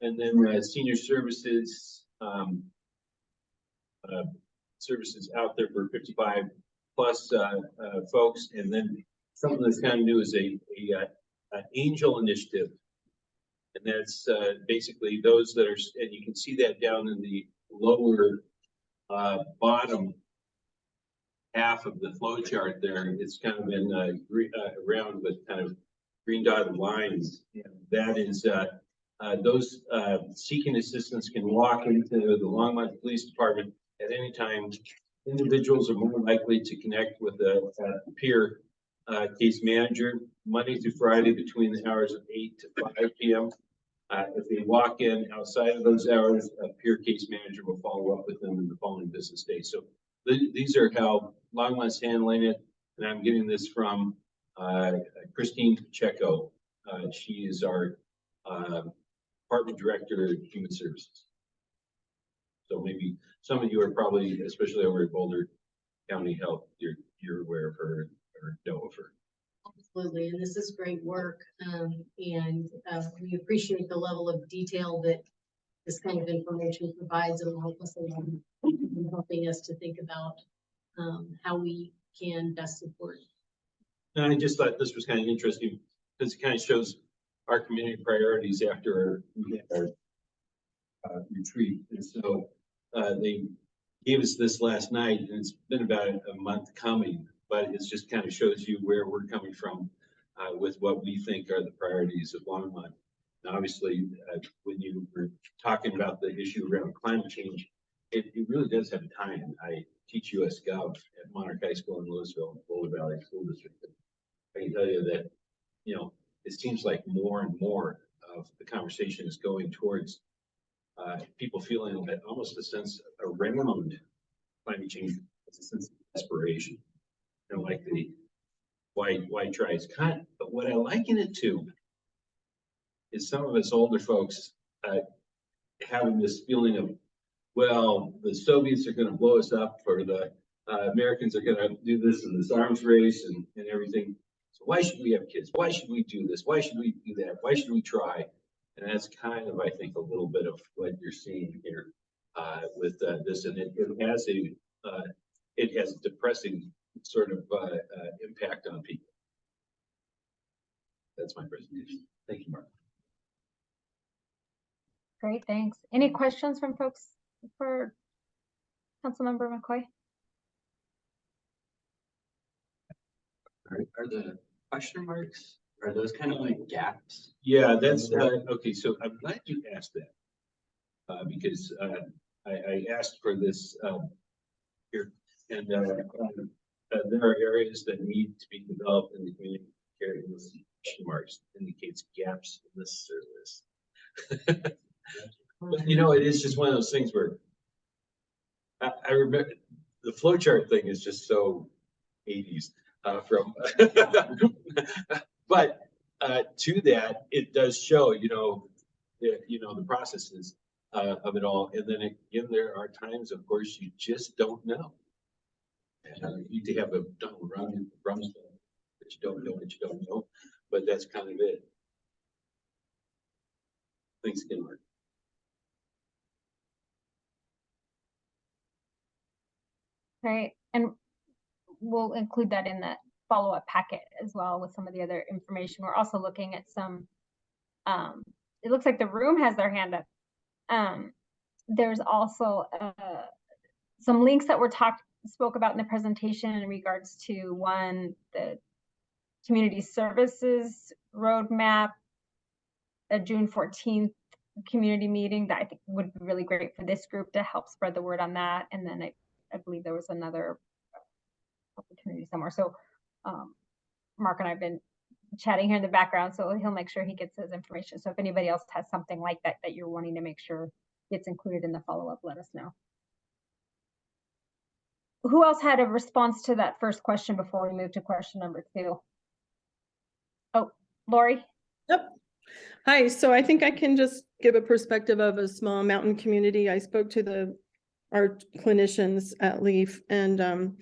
And then senior services, services out there for 55 plus folks. And then something that's kind of new is a angel initiative. And that's basically those that are, and you can see that down in the lower bottom half of the flow chart there. It's kind of in round with kind of green dotted lines. And that is those seeking assistance can walk into the Longmont Police Department at any time. Individuals are more likely to connect with a peer case manager Monday through Friday between the hours of 8 to 5 p.m. If they walk in outside of those hours, a peer case manager will follow up with them in the following business day. So these are how Longmont's handling it. And I'm getting this from Christine Pacheco. She is our Department Director of Human Services. So maybe some of you are probably, especially over at Boulder County Health, you're aware of her or know of her. Absolutely, and this is great work, and we appreciate the level of detail that this kind of information provides, and help us along in helping us to think about how we can best support. And I just thought this was kind of interesting because it kind of shows our community priorities after our retreat. And so they gave us this last night, and it's been about a month coming, but it just kind of shows you where we're coming from with what we think are the priorities of Longmont. And obviously, when you were talking about the issue around climate change, it really does have a tie-in. I teach US Gov at Monarch High School in Louisville, Boulder Valley School District. I can tell you that, you know, it seems like more and more of the conversation is going towards people feeling that almost a sense around climate change, it's a sense of desperation. You know, like the why try as cut. But what I liken it to is some of us older folks having this feeling of, well, the Soviets are going to blow us up, or the Americans are going to do this in this arms race and everything. So why should we have kids? Why should we do this? Why should we do that? Why should we try? And that's kind of, I think, a little bit of what you're seeing here with this, and it has a depressing sort of impact on people. That's my presentation. Thank you, Mark. Great, thanks. Any questions from folks for Councilmember McCoy? Are the question marks, are those kind of like gaps? Yeah, that's okay. So I'm glad you asked that because I asked for this here, and there are areas that need to be developed in the community care. Question marks indicates gaps in this service. But, you know, it is just one of those things where I remember the flowchart thing is just so 80s from, but to that, it does show, you know, the processes of it all. And then again, there are times, of course, you just don't know. And you need to have a Donald Rumsfeld, but you don't know what you don't know. But that's kind of it. Thanks again, Mark. Right, and we'll include that in the follow-up packet as well with some of the other information. We're also looking at some, it looks like the room has their hand up. There's also some links that were spoke about in the presentation in regards to one, the community services roadmap, a June 14th community meeting that I think would be really great for this group to help spread the word on that. And then I believe there was another opportunity somewhere. So Mark and I have been chatting here in the background, so he'll make sure he gets his information. So if anybody else has something like that that you're wanting to make sure gets included in the follow-up, let us know. Who else had a response to that first question before we move to question number 2? Oh, Lori? Yep. Hi, so I think I can just give a perspective of a small mountain community. I spoke to our clinicians at LEAF, and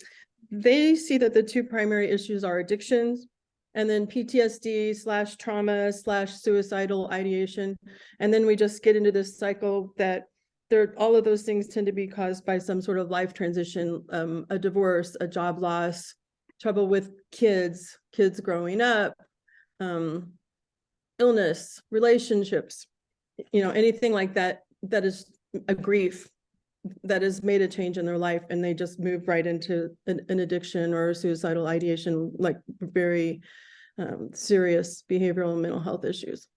they see that the 2 primary issues are addictions and then PTSD/trauma/suicidal ideation. And then we just get into this cycle that all of those things tend to be caused by some sort of life transition, a divorce, a job loss, trouble with kids growing up, illness, relationships, you know, anything like that, that is a grief that has made a change in their life, and they just move right into an addiction or suicidal ideation, like very serious behavioral and mental health issues.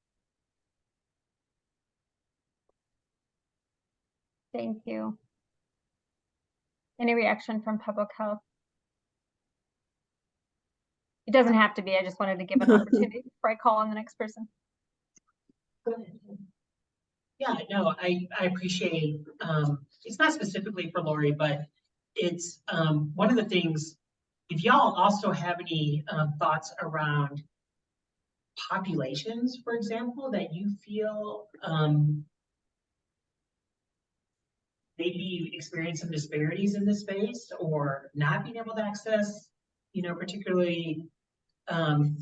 Thank you. Any reaction from public health? It doesn't have to be. I just wanted to give an opportunity before I call on the next person. Go ahead. Yeah, no, I appreciate, it's not specifically for Lori, but it's one of the things, if y'all also have any thoughts around populations, for example, that you feel maybe experience some disparities in this space or not being able to access, you know, particularly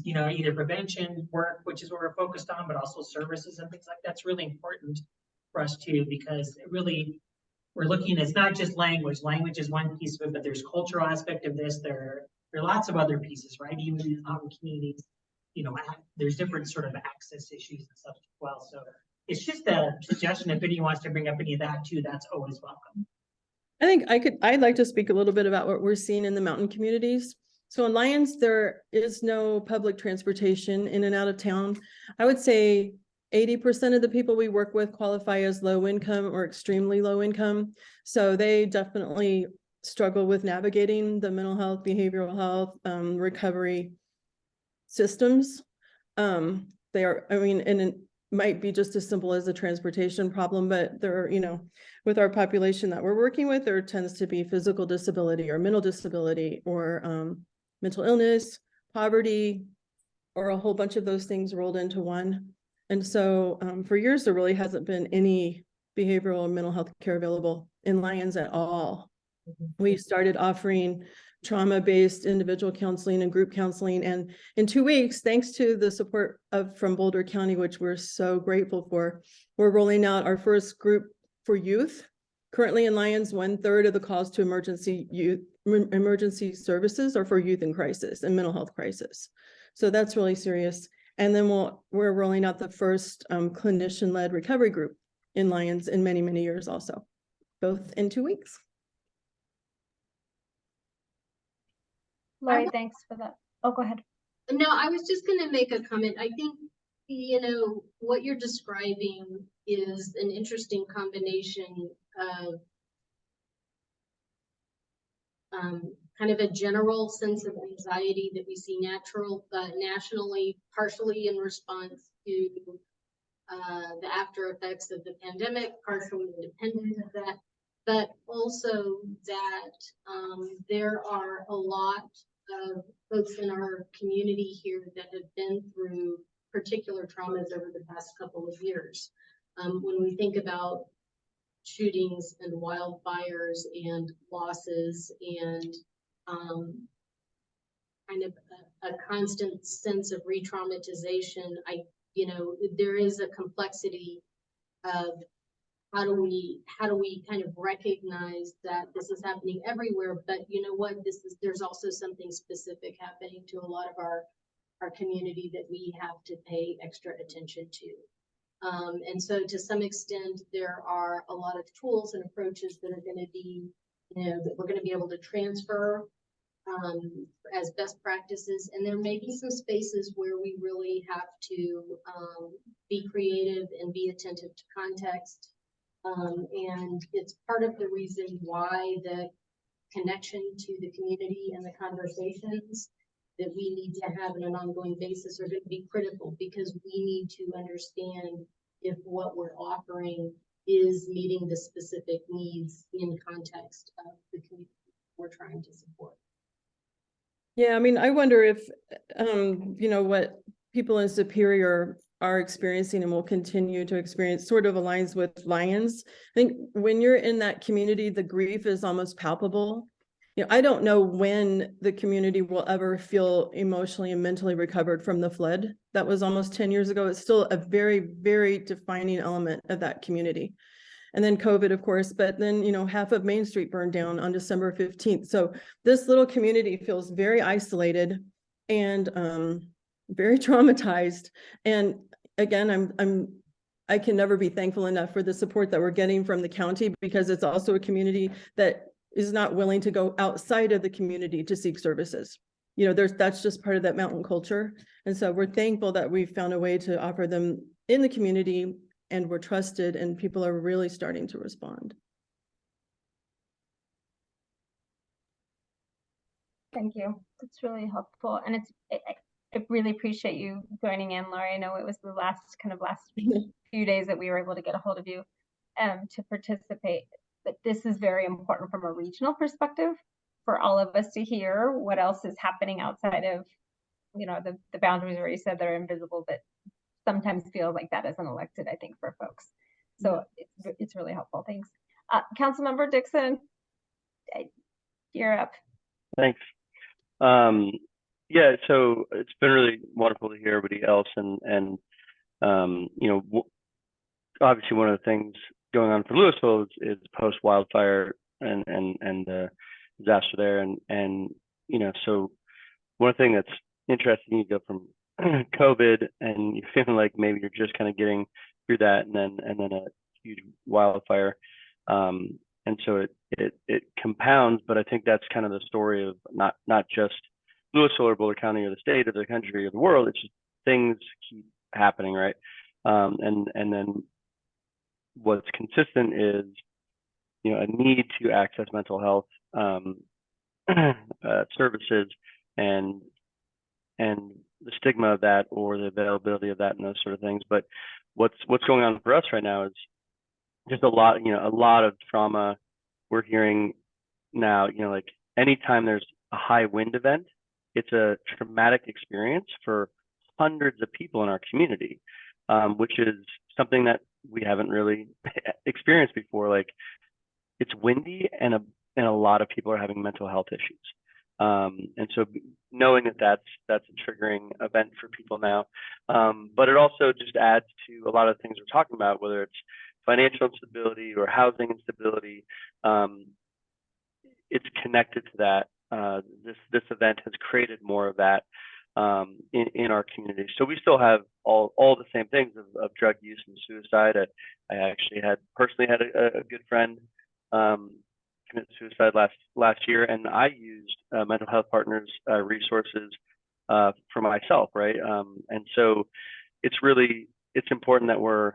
you know, either prevention work, which is what we're focused on, but also services and things like that's really important for us too, because it really, we're looking, it's not just language. Language is one piece of it, but there's cultural aspect of this. There are lots of other pieces, right? Even in communities, you know, there's different sort of access issues and stuff as well. So it's just a suggestion. If anyone wants to bring up any of that too, that's always welcome. I think I'd like to speak a little bit about what we're seeing in the mountain communities. So in Lyons, there is no public transportation in and out of town. I would say 80% of the people we work with qualify as low income or extremely low income. So they definitely struggle with navigating the mental health, behavioral health, recovery systems. They are, I mean, and it might be just as simple as a transportation problem, but there are, you know, with our population that we're working with, there tends to be physical disability or mental disability or mental illness, poverty, or a whole bunch of those things rolled into one. And so for years, there really hasn't been any behavioral and mental health care available in Lyons at all. We started offering trauma-based individual counseling and group counseling. And in 2 weeks, thanks to the support from Boulder County, which we're so grateful for, we're rolling out our first group for youth. Currently in Lyons, 1/3 of the calls to emergency services are for youth in crisis and mental health crisis. So that's really serious. And then we're rolling out the first clinician-led recovery group in Lyons in many, many years also, both in 2 weeks. Lori, thanks for that. Oh, go ahead. No, I was just going to make a comment. I think, you know, what you're describing is an interesting combination of kind of a general sense of anxiety that we see nationally, partially in response to the after effects of the pandemic, partially independent of that, but also that there are a lot of folks in our community here that have been through particular traumas over the past couple of years. When we think about shootings and wildfires and losses and kind of a constant sense of re-traumatization, you know, there is a complexity of how do we kind of recognize that this is happening everywhere, but you know what, there's also something specific happening to a lot of our community that we have to pay extra attention to. And so to some extent, there are a lot of tools and approaches that are going to be, you know, that we're going to be able to transfer as best practices. And there may be some spaces where we really have to be creative and be attentive to context. And it's part of the reason why the connection to the community and the conversations that we need to have on an ongoing basis are going to be critical, because we need to understand if what we're offering is meeting the specific needs in context of the community we're trying to support. Yeah, I mean, I wonder if, you know, what people in Superior are experiencing and will continue to experience sort of aligns with Lyons. I think when you're in that community, the grief is almost palpable. You know, I don't know when the community will ever feel emotionally and mentally recovered from the flood. That was almost 10 years ago. It's still a very, very defining element of that community. And then COVID, of course, but then, you know, half of Main Street burned down on December 15th. So this little community feels very isolated and very traumatized. And again, I can never be thankful enough for the support that we're getting from the county, because it's also a community that is not willing to go outside of the community to seek services. You know, that's just part of that mountain culture. And so we're thankful that we've found a way to offer them in the community, and we're trusted, and people are really starting to respond. Thank you. It's really helpful. And I really appreciate you joining in, Lori. I know it was the last few days that we were able to get a hold of you to participate. But this is very important from a regional perspective for all of us to hear what else is happening outside of, you know, the boundaries where you said they're invisible, but sometimes feels like that as an elected, I think, for folks. So it's really helpful. Thanks. Councilmember Dixon, you're up. Thanks. Yeah, so it's been really wonderful to hear everybody else, and you know, obviously one of the things going on for Louisville is post wildfire and the disaster there, and you know, so one thing that's interesting, you go from COVID and you're feeling like maybe you're just kind of getting through that, and then a huge wildfire. And so it compounds, but I think that's kind of the story of not just Louisville or Boulder County or the state or the country or the world. It's just things keep happening, right? And then what's consistent is, you know, a need to access mental health services, and the stigma of that, or the availability of that, and those sort of things. But what's going on for us right now is just a lot of trauma. We're hearing now, you know, like anytime there's a high wind event, it's a traumatic experience for hundreds of people in our community, which is something that we haven't really experienced before. Like, it's windy, and a lot of people are having mental health issues. And so knowing that that's a triggering event for people now, but it also just adds to a lot of things we're talking about, whether it's financial instability or housing instability. It's connected to that. This event has created more of that in our community. So we still have all the same things of drug use and suicide. I actually personally had a good friend commit suicide last year, and I used Mental Health Partners resources for myself, right? And so it's important that we're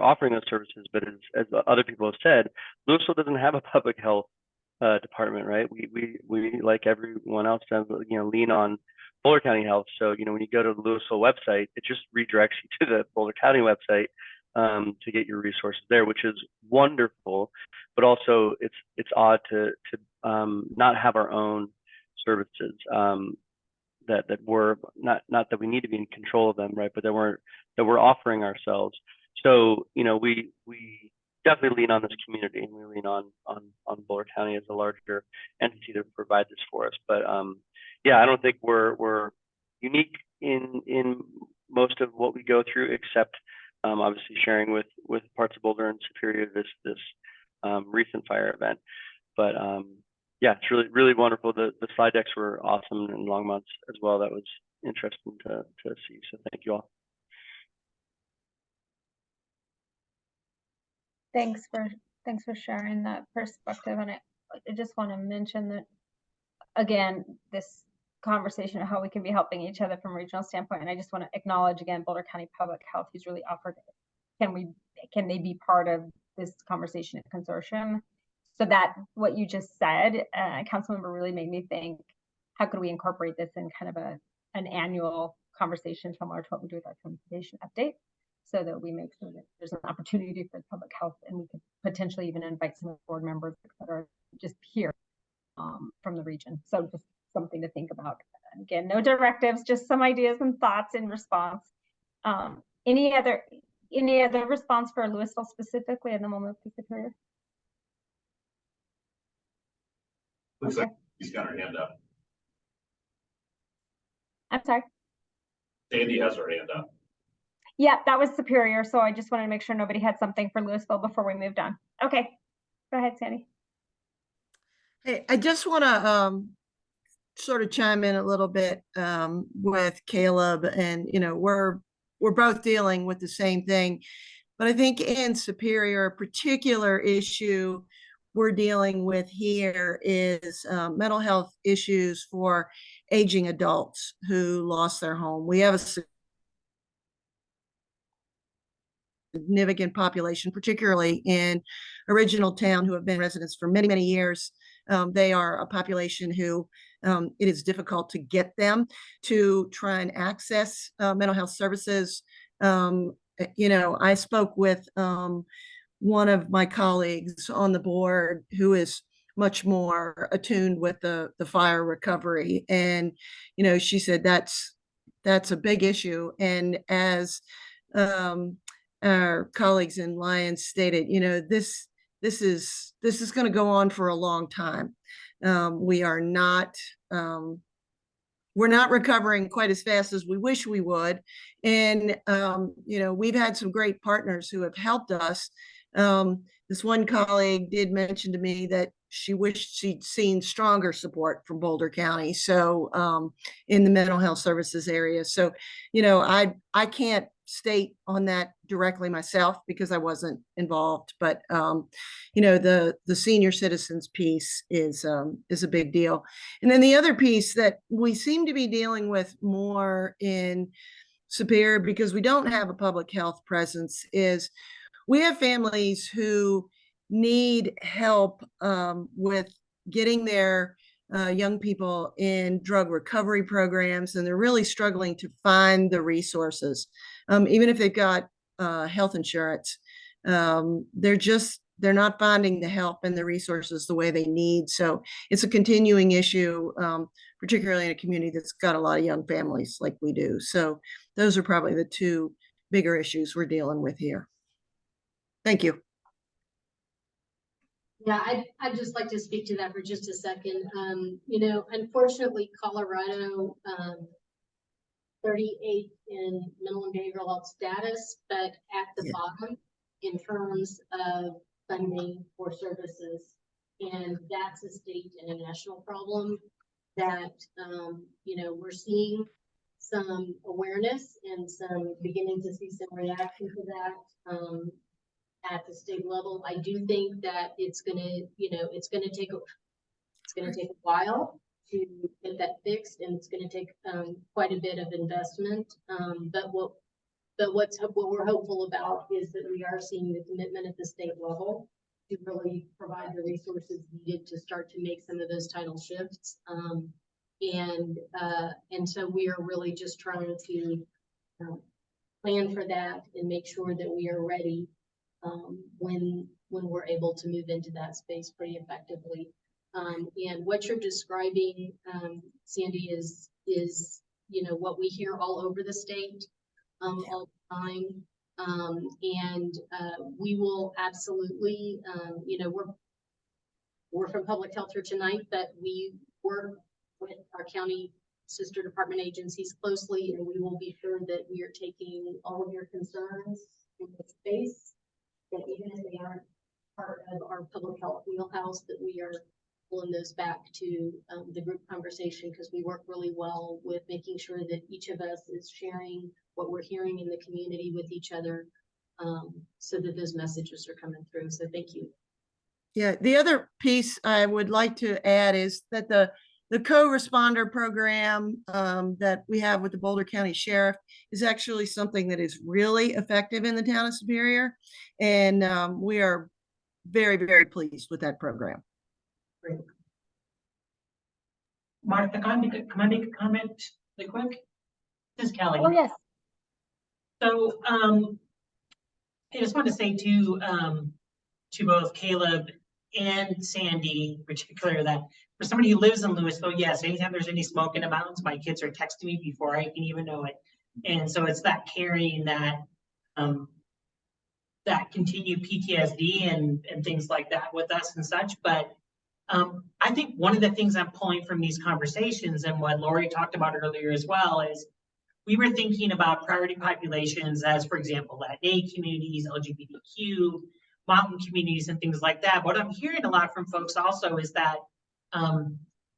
offering those services. But as other people have said, Louisville doesn't have a public health department, right? We like everyone else, lean on Boulder County Health. So, you know, when you go to the Louisville website, it just redirects you to the Boulder County website to get your resources there, which is wonderful. But also, it's odd to not have our own services that we're not that we need to be in control of them, right? But that we're offering ourselves. So, you know, we definitely lean on this community, and we lean on Boulder County as a larger entity to provide this for us. But yeah, I don't think we're unique in most of what we go through, except obviously sharing with parts of Boulder and Superior this recent fire event. But yeah, it's really wonderful. The slide decks were awesome, and Longmont's as well. That was interesting to see. So thank you all. Thanks for sharing that perspective. And I just want to mention that, again, this conversation of how we can be helping each other from a regional standpoint. And I just want to acknowledge again Boulder County Public Health, who's really offered, can they be part of this conversation at Consortium? So that what you just said, Councilmember, really made me think, how could we incorporate this in kind of an annual conversation similar to what we do with our transportation update, so that we make sure that there's an opportunity for public health, and we could potentially even invite some board members, et cetera, just here from the region. So just something to think about. Again, no directives, just some ideas and thoughts in response. Any other response for Louisville specifically, and then we'll move to Superior? Looks like he's got her hand up. I'm sorry. Sandy has her hand up. Yeah, that was Superior. So I just wanted to make sure nobody had something for Louisville before we moved on. Okay, go ahead, Sandy. Hey, I just want to sort of chime in a little bit with Caleb, and you know, we're both dealing with the same thing, but I think in Superior, a particular issue we're dealing with here is mental health issues for aging adults who lost their home. We have a significant population, particularly in Original Town, who have been residents for many, many years. They are a population who it is difficult to get them to try and access mental health services. You know, I spoke with one of my colleagues on the board who is much more attuned with the fire recovery, and you know, she said that's a big issue. And as our colleagues in Lyons stated, you know, this is going to go on for a long time. We're not recovering quite as fast as we wish we would. And, you know, we've had some great partners who have helped us. This one colleague did mention to me that she wished she'd seen stronger support from Boulder County. So in the mental health services area. So, you know, I can't state on that directly myself because I wasn't involved, but you know, the senior citizens piece is a big deal. And then the other piece that we seem to be dealing with more in Superior, because we don't have a public health presence, is we have families who need help with getting their young people in drug recovery programs, and they're really struggling to find the resources. Even if they've got health insurance, they're not finding the help and the resources the way they need. So it's a continuing issue, particularly in a community that's got a lot of young families like we do. So those are probably the two bigger issues we're dealing with here. Thank you. Yeah, I'd just like to speak to that for just a second. You know, unfortunately, Colorado, 38 in mental and behavioral health status, but at the bottom in terms of funding for services. And that's a state and a national problem that, you know, we're seeing some awareness and some beginning to see some reaction to that. At the state level, I do think that it's gonna, you know, it's gonna take a while to get that fixed, and it's gonna take quite a bit of investment. But what we're hopeful about is that we are seeing the commitment at the state level to really provide the resources needed to start to make some of those tidal shifts. And so we are really just trying to plan for that and make sure that we are ready when we're able to move into that space pretty effectively. And what you're describing, Sandy, is you know what we hear all over the state all the time. And we will absolutely, you know, we're from Public Health here tonight, but we work with our county sister department agencies closely, and we will be sure that we are taking all of your concerns in the space, that even if they aren't part of our public health wheelhouse, that we are pulling those back to the group conversation, because we work really well with making sure that each of us is sharing what we're hearing in the community with each other, so that those messages are coming through. So thank you. Yeah, the other piece I would like to add is that the co-responder program that we have with the Boulder County Sheriff is actually something that is really effective in the town of Superior. And we are very, very pleased with that program. Great. Martha, can I make a comment really quick? This is Kelly. Oh, yes. So I just want to say to both Caleb and Sandy in particular, that for somebody who lives in Louisville, yes, anytime there's any smoke in the mountains, my kids are texting me before I can even know it. And so it's that carrying that that continued PTSD and things like that with us and such. But I think one of the things I'm pulling from these conversations, and what Lori talked about earlier as well, is we were thinking about priority populations as, for example, Latin communities, LGBTQ, mountain communities, and things like that. What I'm hearing a lot from folks also is that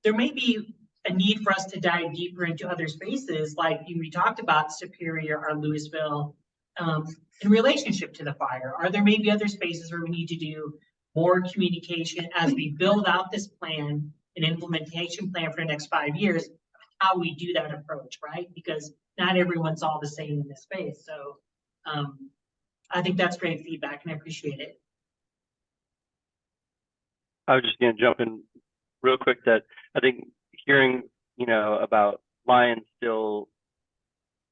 there may be a need for us to dive deeper into other spaces, like we talked about Superior or Louisville, in relationship to the fire. Are there maybe other spaces where we need to do more communication as we build out this plan, an implementation plan for the next 5 years, how we do that approach, right? Because not everyone's all the same in this space. So I think that's great feedback, and I appreciate it. I was just going to jump in real quick that I think hearing, you know, about Lions still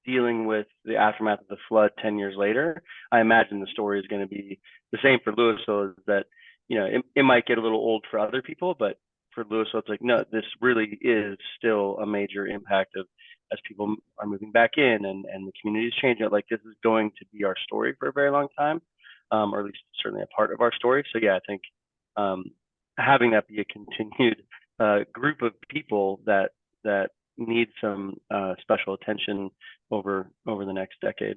dealing with the aftermath of the flood 10 years later, I imagine the story is going to be the same for Louisville, is that, you know, it might get a little old for other people, but for Louisville, it's like, no, this really is still a major impact of as people are moving back in and the community is changing. Like, this is going to be our story for a very long time, or at least certainly a part of our story. So yeah, I think having that be a continued group of people that need some special attention over the next decade.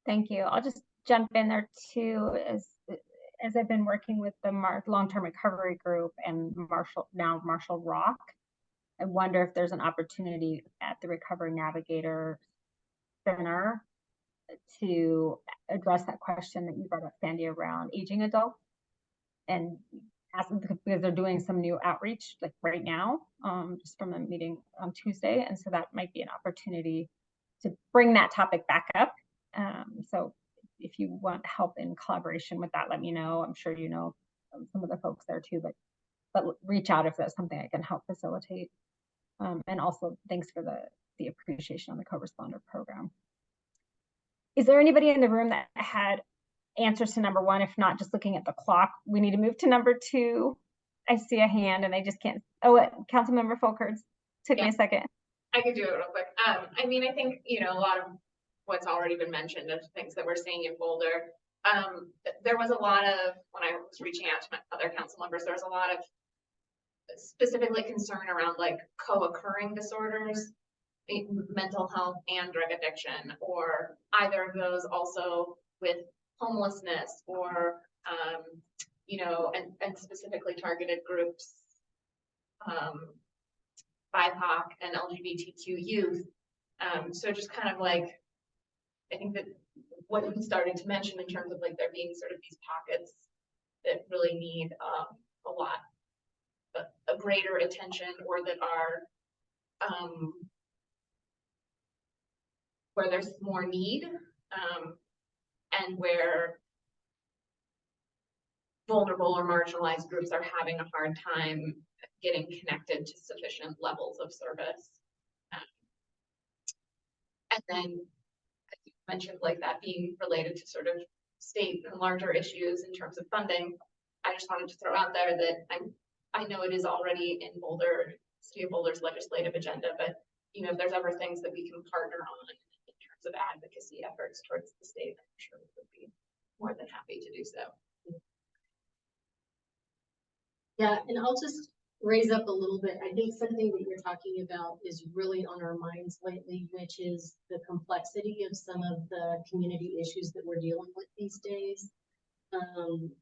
Thank you. I'll just jump in there too, as I've been working with the long-term recovery group and Marshall Rock. I wonder if there's an opportunity at the Recovery Navigator Center to address that question that you brought up, Sandy, around aging adults, and ask them, because they're doing some new outreach like right now, just from a meeting on Tuesday, and so that might be an opportunity to bring that topic back up. So if you want help in collaboration with that, let me know. I'm sure you know some of the folks there too, but reach out if that's something I can help facilitate. And also thanks for the appreciation on the co-responder program. Is there anybody in the room that had answers to number 1? If not, just looking at the clock, we need to move to number 2. I see a hand and I just can't. Oh, Councilmember Folkerts, took me a second. I could do it real quick. I mean, I think, you know, a lot of what's already been mentioned of things that we're seeing in Boulder. There was a lot of, when I was reaching out to my other council members, there was a lot of specifically concern around like co-occurring disorders, mental health and drug addiction, or either of those also with homelessness, or you know, and specifically targeted groups, BIPOC and LGBTQ youth. So just kind of like, I think that what you started to mention in terms of like there being sort of these pockets that really need a lot, a greater attention, or that are where there's more need, and where vulnerable or marginalized groups are having a hard time getting connected to sufficient levels of service. And then as you mentioned, like that being related to sort of state and larger issues in terms of funding. I just wanted to throw out there that I know it is already in Boulder, City of Boulder's legislative agenda, but you know, if there's ever things that we can partner on in terms of advocacy efforts towards the state, I'm sure we would be more than happy to do so. Yeah, and I'll just raise up a little bit. I think something that you're talking about is really on our minds lately, which is the complexity of some of the community issues that we're dealing with these days. And,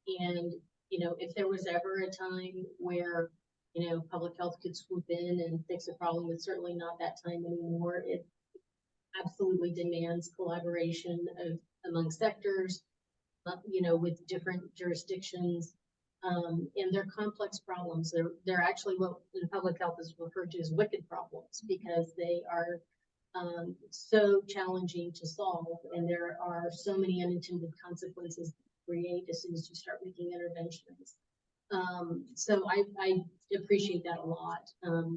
you know, if there was ever a time where, you know, public health could swoop in and fix a problem, it's certainly not that time anymore. It absolutely demands collaboration among sectors, you know, with different jurisdictions. And they're complex problems. They're actually what in public health is referred to as wicked problems, because they are so challenging to solve, and there are so many unintended consequences that create as soon as you start making interventions. So I appreciate that a lot.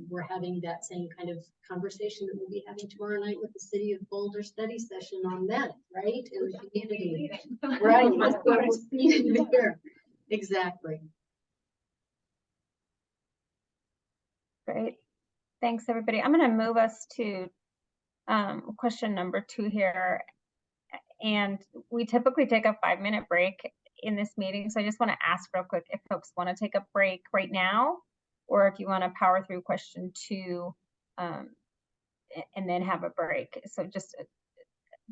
We're having that same kind of conversation that we'll be having tomorrow night with the City of Boulder study session on that, right? In the community. Right. There. Exactly. Great. Thanks, everybody. I'm going to move us to question number 2 here. And we typically take a 5-minute break in this meeting. So I just want to ask real quick if folks want to take a break right now, or if you want to power through question 2 and then have a break. So just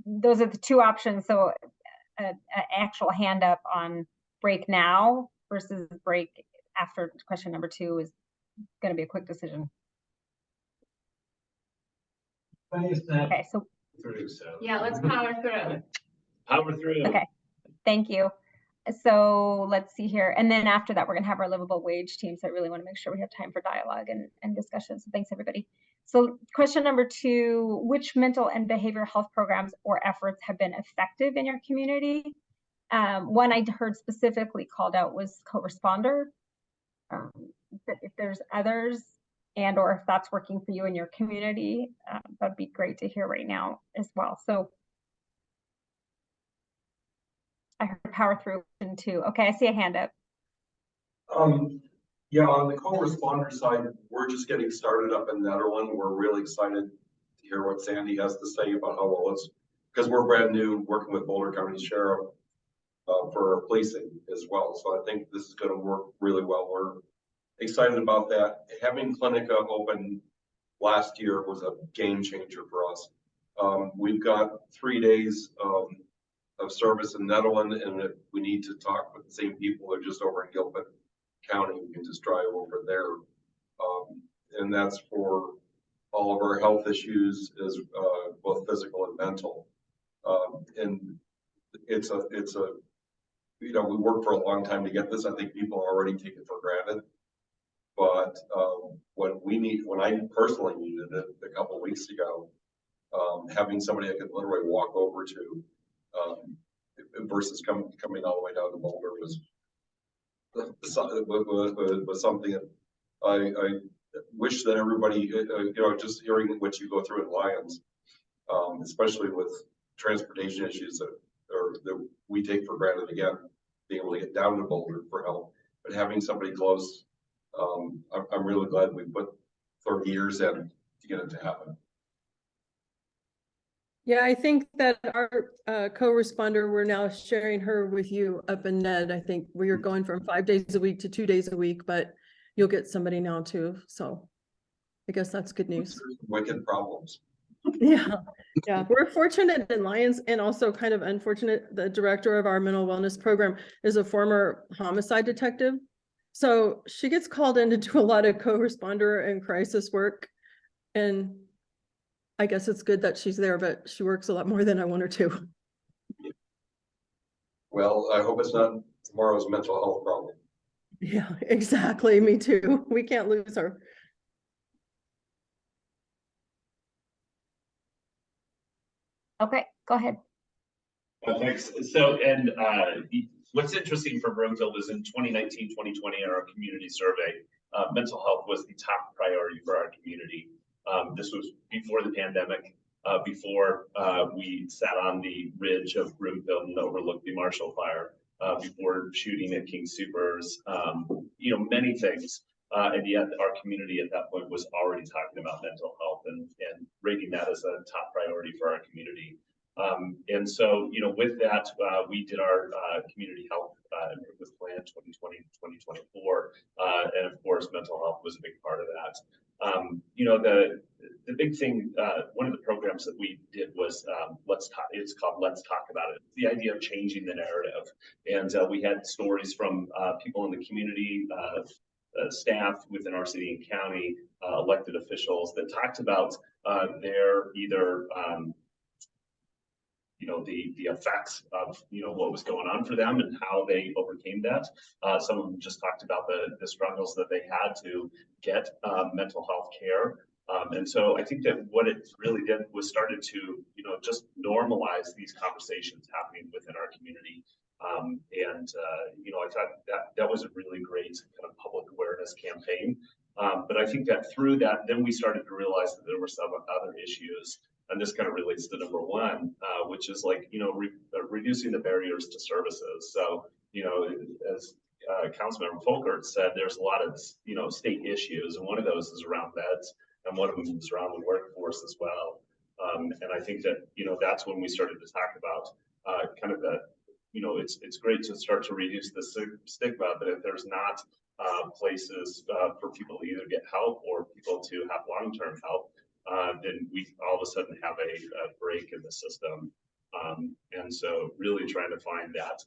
those are the 2 options. So an actual hand up on break now versus break after question number 2 is going to be a quick decision. Okay, so yeah, let's power through. Power through. Okay, thank you. So let's see here. And then after that, we're going to have our livable wage team. So I really want to make sure we have time for dialogue and discussion. So thanks, everybody. So question number 2, which mental and behavioral health programs or efforts have been effective in your community? One I heard specifically called out was co-responder. But if there's others, and or if that's working for you in your community, that'd be great to hear right now as well. So I heard power through question 2. Okay, I see a hand up. Yeah, on the co-responder side, we're just getting started up in Netherland. We're really excited to hear what Sandy has to say about how well it's, because we're brand new working with Boulder County Sheriff for policing as well. So I think this is going to work really well. We're excited about that. Having Clinica open last year was a game changer for us. We've got 3 days of service in Netherland, and if we need to talk with the same people who are just over in Gilpin County, we can just drive over there. and that's for all of our health issues, is both physical and mental. And it's a, you know, we worked for a long time to get this. I think people already take it for granted. But when I personally needed it a couple of weeks ago, having somebody I could literally walk over to, versus coming all the way down to Boulder was something that I wish that everybody, you know, just hearing what you go through in Lyons, especially with transportation issues that we take for granted, again, being able to get down to Boulder for help, but having somebody close, I'm really glad we put 30 years in to get it to happen. Yeah, I think that our co-responder, we're now sharing her with you up in Ned. I think we are going from 5 days a week to 2 days a week, but you'll get somebody now too. So I guess that's good news. Wicked problems. Yeah, yeah, we're fortunate in Lyons, and also kind of unfortunate. The director of our mental wellness program is a former homicide detective. So she gets called in to do a lot of co-responder and crisis work. And I guess it's good that she's there, but she works a lot more than I want her to. Well, I hope it's not tomorrow's mental health problem. Yeah, exactly. Me too. We can't lose her. Okay, go ahead. Thanks. So, and what's interesting for Broomfield is in 2019, 2020, in our community survey, mental health was the top priority for our community. This was before the pandemic, before we sat on the ridge of Broomfield and overlooked the Marshall Fire, before shooting at King Supers, you know, many things. And yet our community at that point was already talking about mental health and rating that as a top priority for our community. And so, you know, with that, we did our community health improvement plan 2020-2024. And of course, mental health was a big part of that. You know, the big thing, one of the programs that we did was it's called Let's Talk About It. The idea of changing the narrative. And we had stories from people in the community, staff within our city and county, elected officials that talked about their either you know, the effects of, you know, what was going on for them and how they overcame that. Some of them just talked about the struggles that they had to get mental health care. And so I think that what it really did was started to, you know, just normalize these conversations happening within our community. You know, I thought that was a really great kind of public awareness campaign. But I think that through that, then we started to realize that there were some other issues. And this kind of relates to number one, which is like, you know, reducing the barriers to services. So, you know, as Councilmember Folkert said, there's a lot of, you know, state issues, and one of those is around beds, and one of them is around the workforce as well. And I think that, you know, that's when we started to talk about kind of the, you know, it's great to start to reduce the stigma, but if there's not places for people to either get help or people to have long-term help, then we all of a sudden have a break in the system. And so really trying to find that.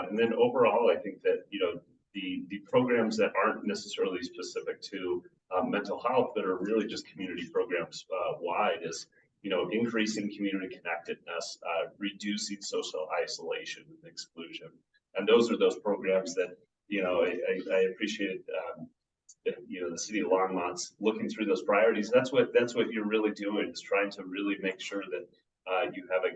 And then overall, I think that, you know, the programs that aren't necessarily specific to mental health, that are really just community programs wide, is, you know, increasing community connectedness, reducing social isolation and exclusion. And those are those programs that, you know, I appreciate you know, the city of Longmont's looking through those priorities. That's what you're really doing, is trying to really make sure that you have a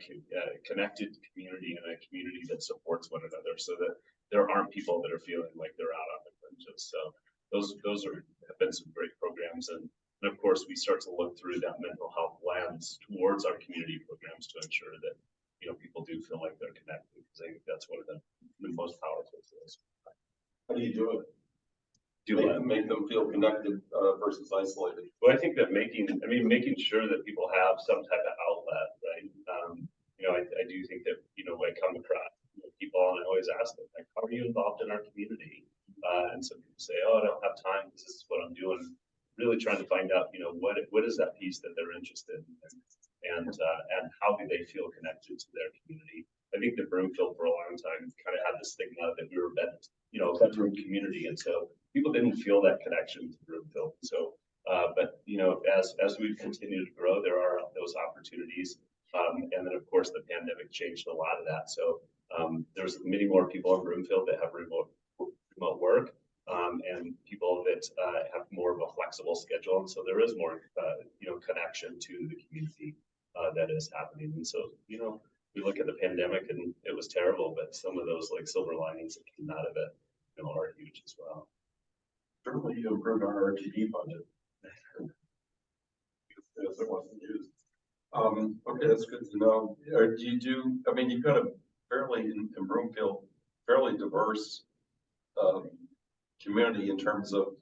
connected community and a community that supports one another, so that there aren't people that are feeling like they're out on the fringes. So those have been some great programs, and of course we start to look through that mental health lens towards our community programs to ensure that, you know, people do feel like they're connected, because I think that's one of the most powerful things. How do you do it? Make them feel connected versus isolated. Well, I think that making sure that people have some type of outlet, right? You know, I do think that, you know, I come across people and I always ask them, like, how are you involved in our community? And some people say, oh, I don't have time because this is what I'm doing. Really trying to find out, you know, what is that piece that they're interested in, and how do they feel connected to their community? I think that Broomfield for a long time kind of had this stigma that we were a bedroom community, and so people didn't feel that connection to Broomfield. So But, you know, as we continue to grow, there are those opportunities. And then, of course, the pandemic changed a lot of that. So there's many more people in Broomfield that have remote work, and people that have more of a flexible schedule. And so there is more, you know, connection to the community that is happening. And so, you know, we look at the pandemic and it was terrible, but some of those like silver linings that came out of it, you know, are huge as well. Certainly you improved our RTD budget. Because it wasn't used. Okay, that's good to know. Do you do, I mean, you've got a fairly, in Broomfield, fairly diverse community in terms of,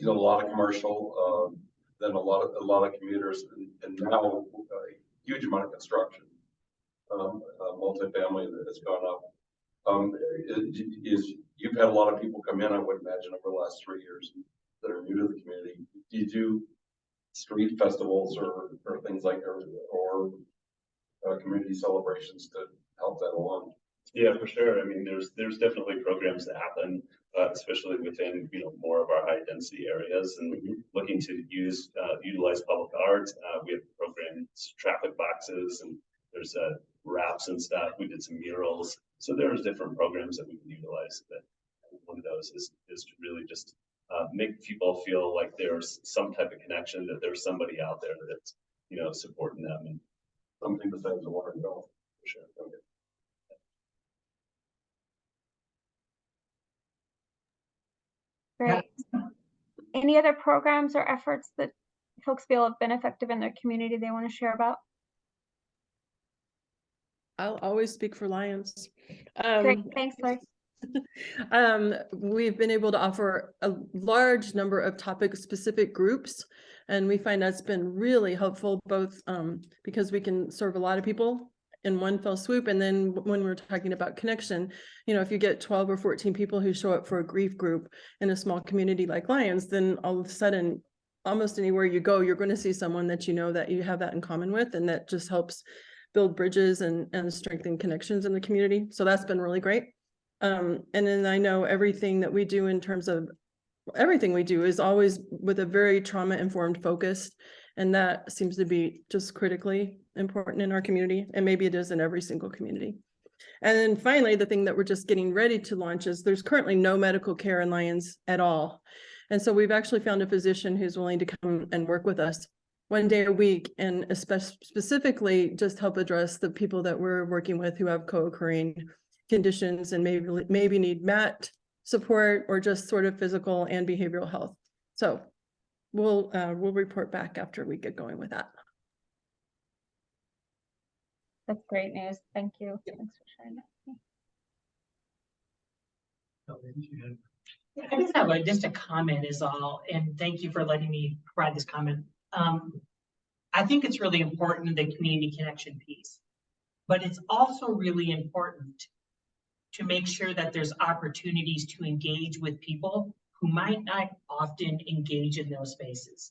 you know, a lot of commercial, then a lot of commuters, and now a huge amount of construction, multifamily that has gone up. You've had a lot of people come in, I would imagine, over the last 3 years that are new to the community. Do you do street festivals or things like, or community celebrations to help that along? Yeah, for sure. I mean, there's definitely programs that happen, especially within, you know, more of our high density areas, and looking to utilize public art. We have programs, traffic boxes, and there's wraps and stuff. We did some murals. So there's different programs that we can utilize. That one of those is to really just make people feel like there's some type of connection, that there's somebody out there that's, you know, supporting them, and something besides the water and golf, for sure. Okay. Great. Any other programs or efforts that folks feel have been effective in their community they want to share about? I'll always speak for Lions. Great, thanks, Larry. We've been able to offer a large number of topic-specific groups, and we find that's been really helpful, both because we can serve a lot of people in one fell swoop, and then when we're talking about connection, you know, if you get 12 or 14 people who show up for a grief group in a small community like Lions, then all of a sudden, almost anywhere you go, you're going to see someone that you know that you have that in common with, and that just helps build bridges and strengthen connections in the community. So that's been really great. And then I know everything that we do in terms of everything we do is always with a very trauma-informed focus. And that seems to be just critically important in our community. And maybe it is in every single community. And then finally, the thing that we're just getting ready to launch is there's currently no medical care in Lions at all. And so we've actually found a physician who's willing to come and work with us 1 day a week, and specifically just help address the people that we're working with who have co-occurring conditions and maybe need mat support or just sort of physical and behavioral health. So we'll report back after we get going with that. That's great news. Thank you. Thanks for sharing that. I just have just a comment is all, and thank you for letting me provide this comment. I think it's really important, the community connection piece, but it's also really important to make sure that there's opportunities to engage with people who might not often engage in those spaces,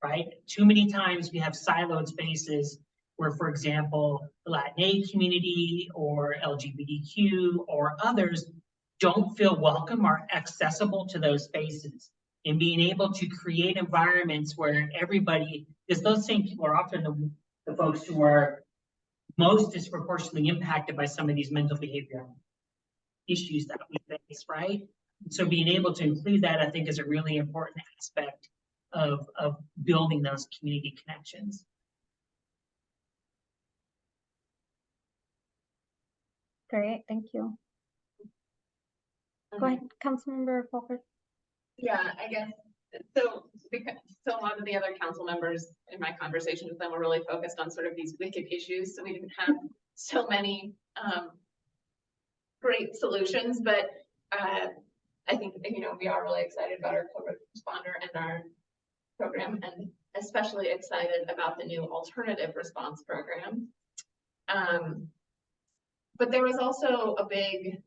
right? Too many times we have siloed spaces where, for example, the Latinx community or LGBTQ or others don't feel welcome or accessible to those spaces. And being able to create environments where everybody, because those same people are often the folks who are most disproportionately impacted by some of these mental behavioral issues that we face, right? So being able to include that, I think, is a really important aspect of building those community connections. Great, thank you. Go ahead, Councilmember Fulford. Yeah, I guess, so a lot of the other council members in my conversation with them were really focused on sort of these wicked issues, so we didn't have so many great solutions, but I think, you know, we are really excited about our COVID responder and our program, and especially excited about the new alternative response program. But there was also a big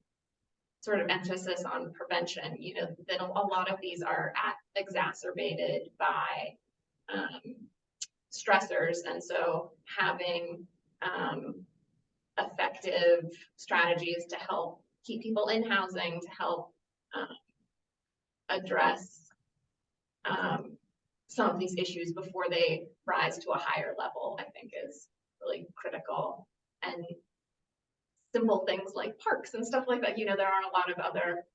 sort of emphasis on prevention, you know, that a lot of these are exacerbated by stressors. And so having effective strategies to help keep people in housing, to help address some of these issues before they rise to a higher level, I think is really critical. And simple things like parks and stuff like that, you know, there are a lot of other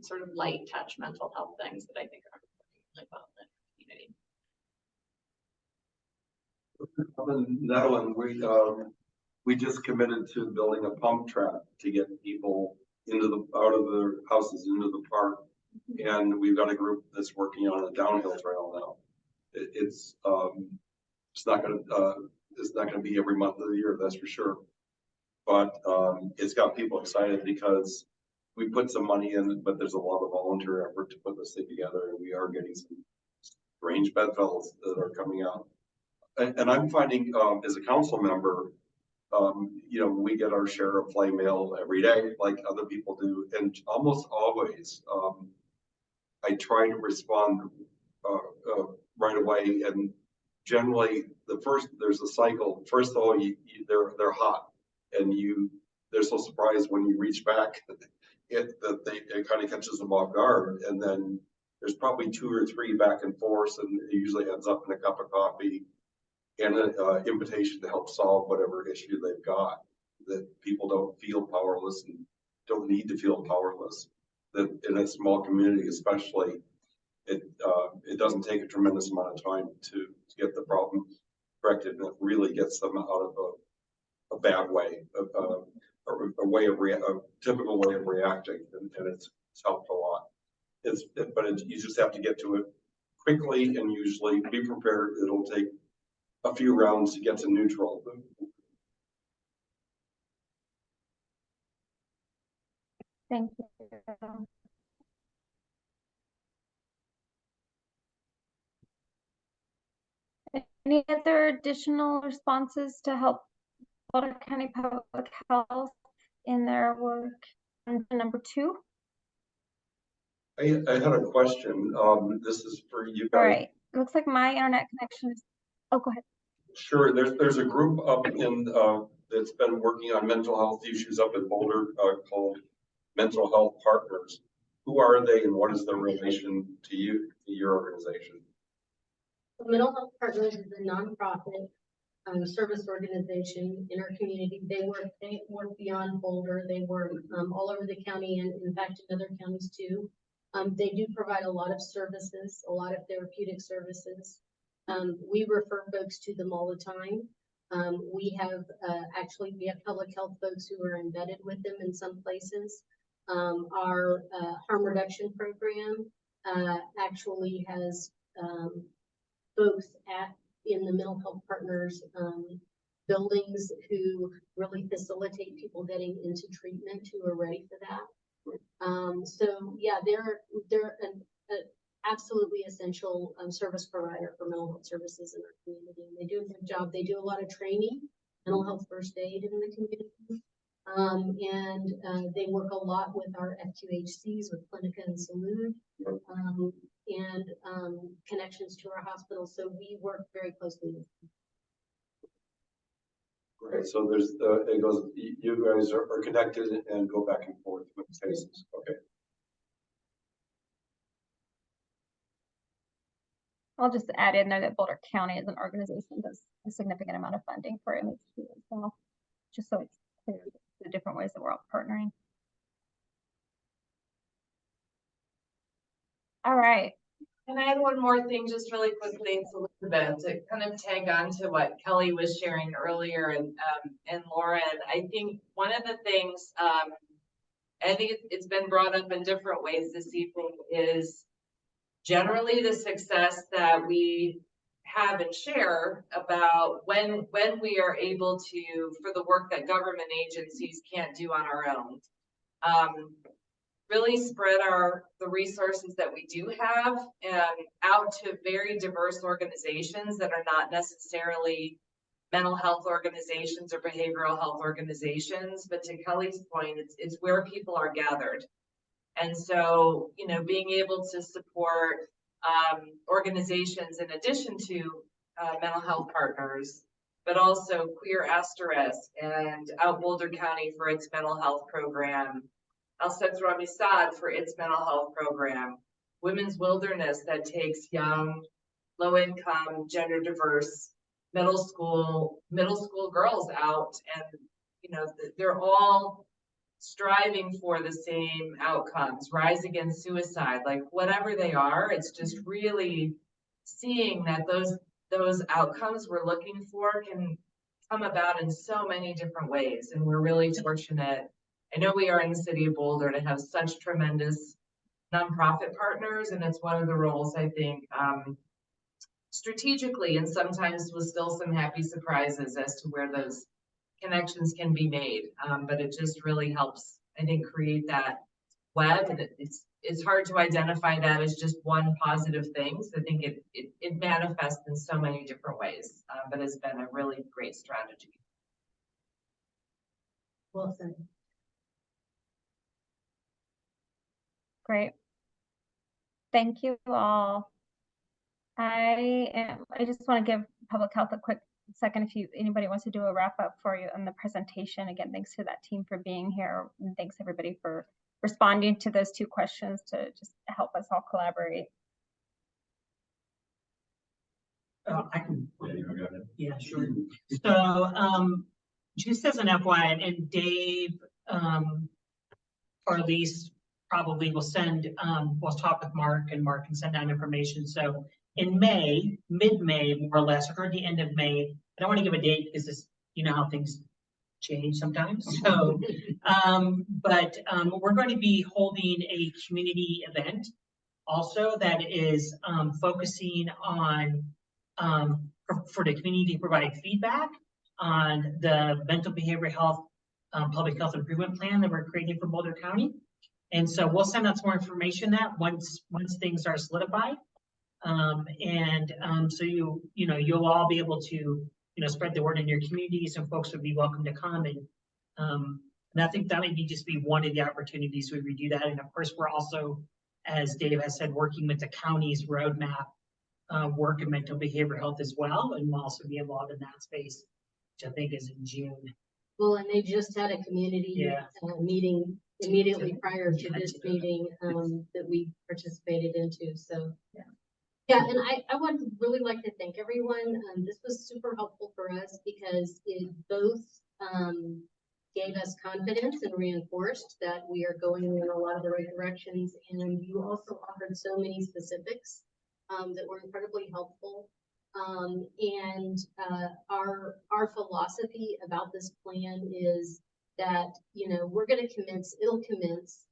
sort of light touch mental health things that I think are really well in the community. Up in Netherlands, we just committed to building a pump track to get people out of their houses into the park. And we've got a group that's working on a downhill trail now. It's not gonna be every month of the year, that's for sure. But it's got people excited because we put some money in, but there's a lot of volunteer effort to put this thing together, and we are getting some strange bedfellows that are coming out. And I'm finding, as a council member, you know, we get our share of flame mail every day, like other people do, and almost always, I try to respond right away. And generally, there's a cycle. First of all, they're hot, and they're so surprised when you reach back it kind of catches them off guard, and then there's probably 2 or 3 back and forth, and it usually ends up in a cup of coffee and an invitation to help solve whatever issue they've got, that people don't feel powerless and don't need to feel powerless. That in a small community especially, it doesn't take a tremendous amount of time to get the problem corrected, and it really gets them out of a bad way, a typical way of reacting, and it's helped a lot. You just have to get to it quickly, and usually be prepared. It'll take a few rounds to get to neutral. Thank you. Any other additional responses to help Boulder County Public Health in their work? Number 2. I had a question. This is for you guys. All right. It looks like my internet connection is. Oh, go ahead. Sure. There's a group up in that's been working on mental health issues up in Boulder called Mental Health Partners. Who are they, and what is their relation to you, to your organization? Mental Health Partners is a nonprofit service organization in our community. They work beyond Boulder. They work all over the county, and in fact in other counties too. They do provide a lot of services, a lot of therapeutic services. We refer folks to them all the time. We have public health folks who are embedded with them in some places. Our harm reduction program actually has folks in the Mental Health Partners buildings who really facilitate people getting into treatment who are ready for that. So yeah, they're an absolutely essential service provider for mental health services in our community. And they do a good job. They do a lot of training, mental health first aid in the community. And they work a lot with our FQHCs, with Clinica and Salud, and connections to our hospitals. So we work very closely with them. Great. So there's it goes. You guys are connected and go back and forth with cases. Okay. I'll just add in there that Boulder County as an organization does a significant amount of funding for MHP as well, just so it's clear the different ways that we're all partnering. All right. Can I add one more thing just really quickly, Elizabeth, to kind of tag on to what Kelly was sharing earlier and Lauren? I think one of the things, I think it's been brought up in different ways this evening, is generally the success that we have and share about when we are able to, for the work that government agencies can't do on our own, really spread the resources that we do have out to very diverse organizations that are not necessarily mental health organizations or behavioral health organizations, but to Kelly's point, it's where people are gathered. And so, you know, being able to support organizations in addition to mental health partners, but also Queer Asterisk and Out Boulder County for its mental health program, Al-Sets Ramisad for its mental health program, Women's Wilderness that takes young low income, gender diverse, middle school girls out, and you know, they're all striving for the same outcomes, rise against suicide, like whatever they are. It's just really seeing that those outcomes we're looking for can come about in so many different ways. And we're really fortunate. I know we are in the city of Boulder to have such tremendous nonprofit partners, and it's one of the roles I think strategically, and sometimes with still some happy surprises as to where those connections can be made. But it just really helps, I think, create that web, and it's hard to identify that as just one positive thing. So I think it manifests in so many different ways, but it's been a really great strategy. Well said. Great. Thank you all. I just want to give public health a quick second if anybody wants to do a wrap up for you on the presentation. Again, thanks to that team for being here, and thanks everybody for responding to those 2 questions to just help us all collaborate. I can. Yeah, sure. So, just as an FYI, and Dave, or at least probably will send, we'll talk with Mark, and Mark can send out information. So in May, mid-May, more or less, or the end of May, I don't want to give a date because this, you know how things change sometimes. So, but we're going to be holding a community event also that is focusing on, for the community to provide feedback on the mental behavioral health, public health improvement plan that we're creating for Boulder County. And so we'll send out some more information that once things are solidified. So you know, you'll all be able to, spread the word in your communities, and folks would be welcome to come. And I think that may just be one of the opportunities where we do that. And of course, we're also, as Dave has said, working with the county's roadmap, work in mental behavioral health as well. And we'll also be involved in that space, which I think is in June. Well, and they just had a community meeting immediately prior to this meeting that we participated into. So yeah, and I would really like to thank everyone. This was super helpful for us because it both gave us confidence and reinforced that we are going in a lot of the right directions. And you also offered so many specifics that were incredibly helpful. Our philosophy about this plan is that, we're going to it'll commence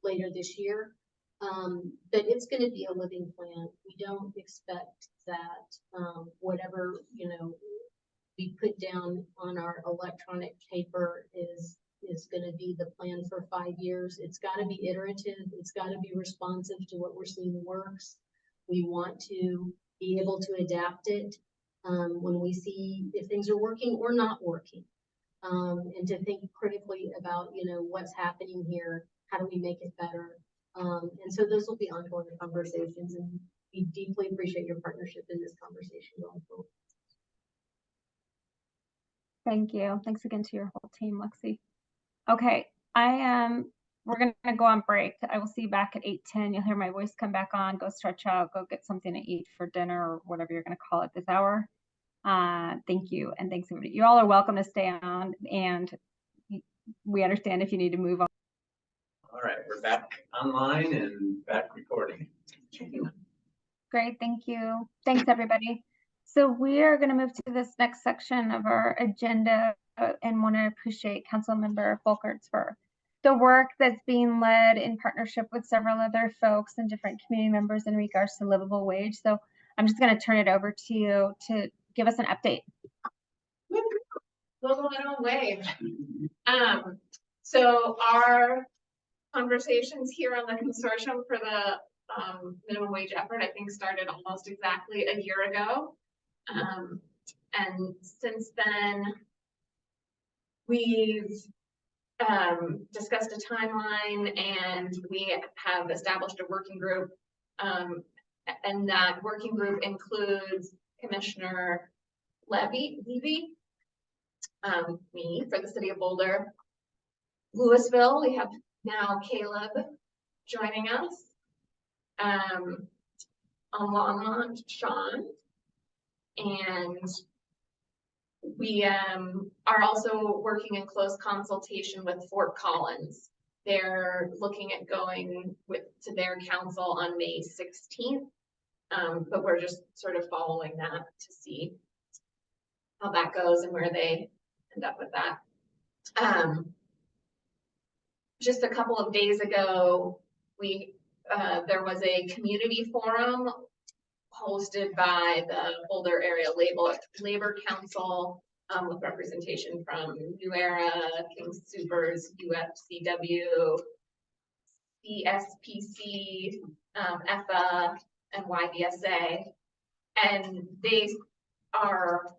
later this year, but it's going to be a living plan. We don't expect that whatever, we put down on our electronic paper is going to be the plan for 5 years. It's got to be iterative. It's got to be responsive to what we're seeing works. We want to be able to adapt it when we see if things are working or not working, and to think critically about, what's happening here. How do we make it better? And so those will be ongoing conversations, and we deeply appreciate your partnership in this conversation going forward. Thank you. Thanks again to your whole team, Lexi. Okay, we're gonna go on break. I will see you back at 8:10. You'll hear my voice come back on. Go stretch out, go get something to eat for dinner or whatever you're gonna call it this hour. Thank you, and thanks everybody. You all are welcome to stay on, and we understand if you need to move on. All right, we're back online and back recording. Great, thank you. Thanks, everybody. So we are going to move to this next section of our agenda, and want to appreciate Councilmember Folkerts for the work that's being led in partnership with several other folks and different community members in regards to livable wage. So I'm just going to turn it over to you to give us an update. Well, in a way. So our conversations here on the consortium for the minimum wage effort, I think, started almost exactly a year ago. And since then, we've discussed a timeline, and we have established a working group. And that working group includes Commissioner Levy, me for the city of Boulder, Louisville. We have now Caleb joining us. on Sean. And we are also working in close consultation with Fort Collins. They're looking at going to their council on May 16th. But we're just sort of following that to see how that goes and where they end up with that. Just a couple of days ago, there was a community forum hosted by the Boulder Area Labor Council with representation from New Era, King Supers, UFCW, CSPC, EFA, and YBSA. And they are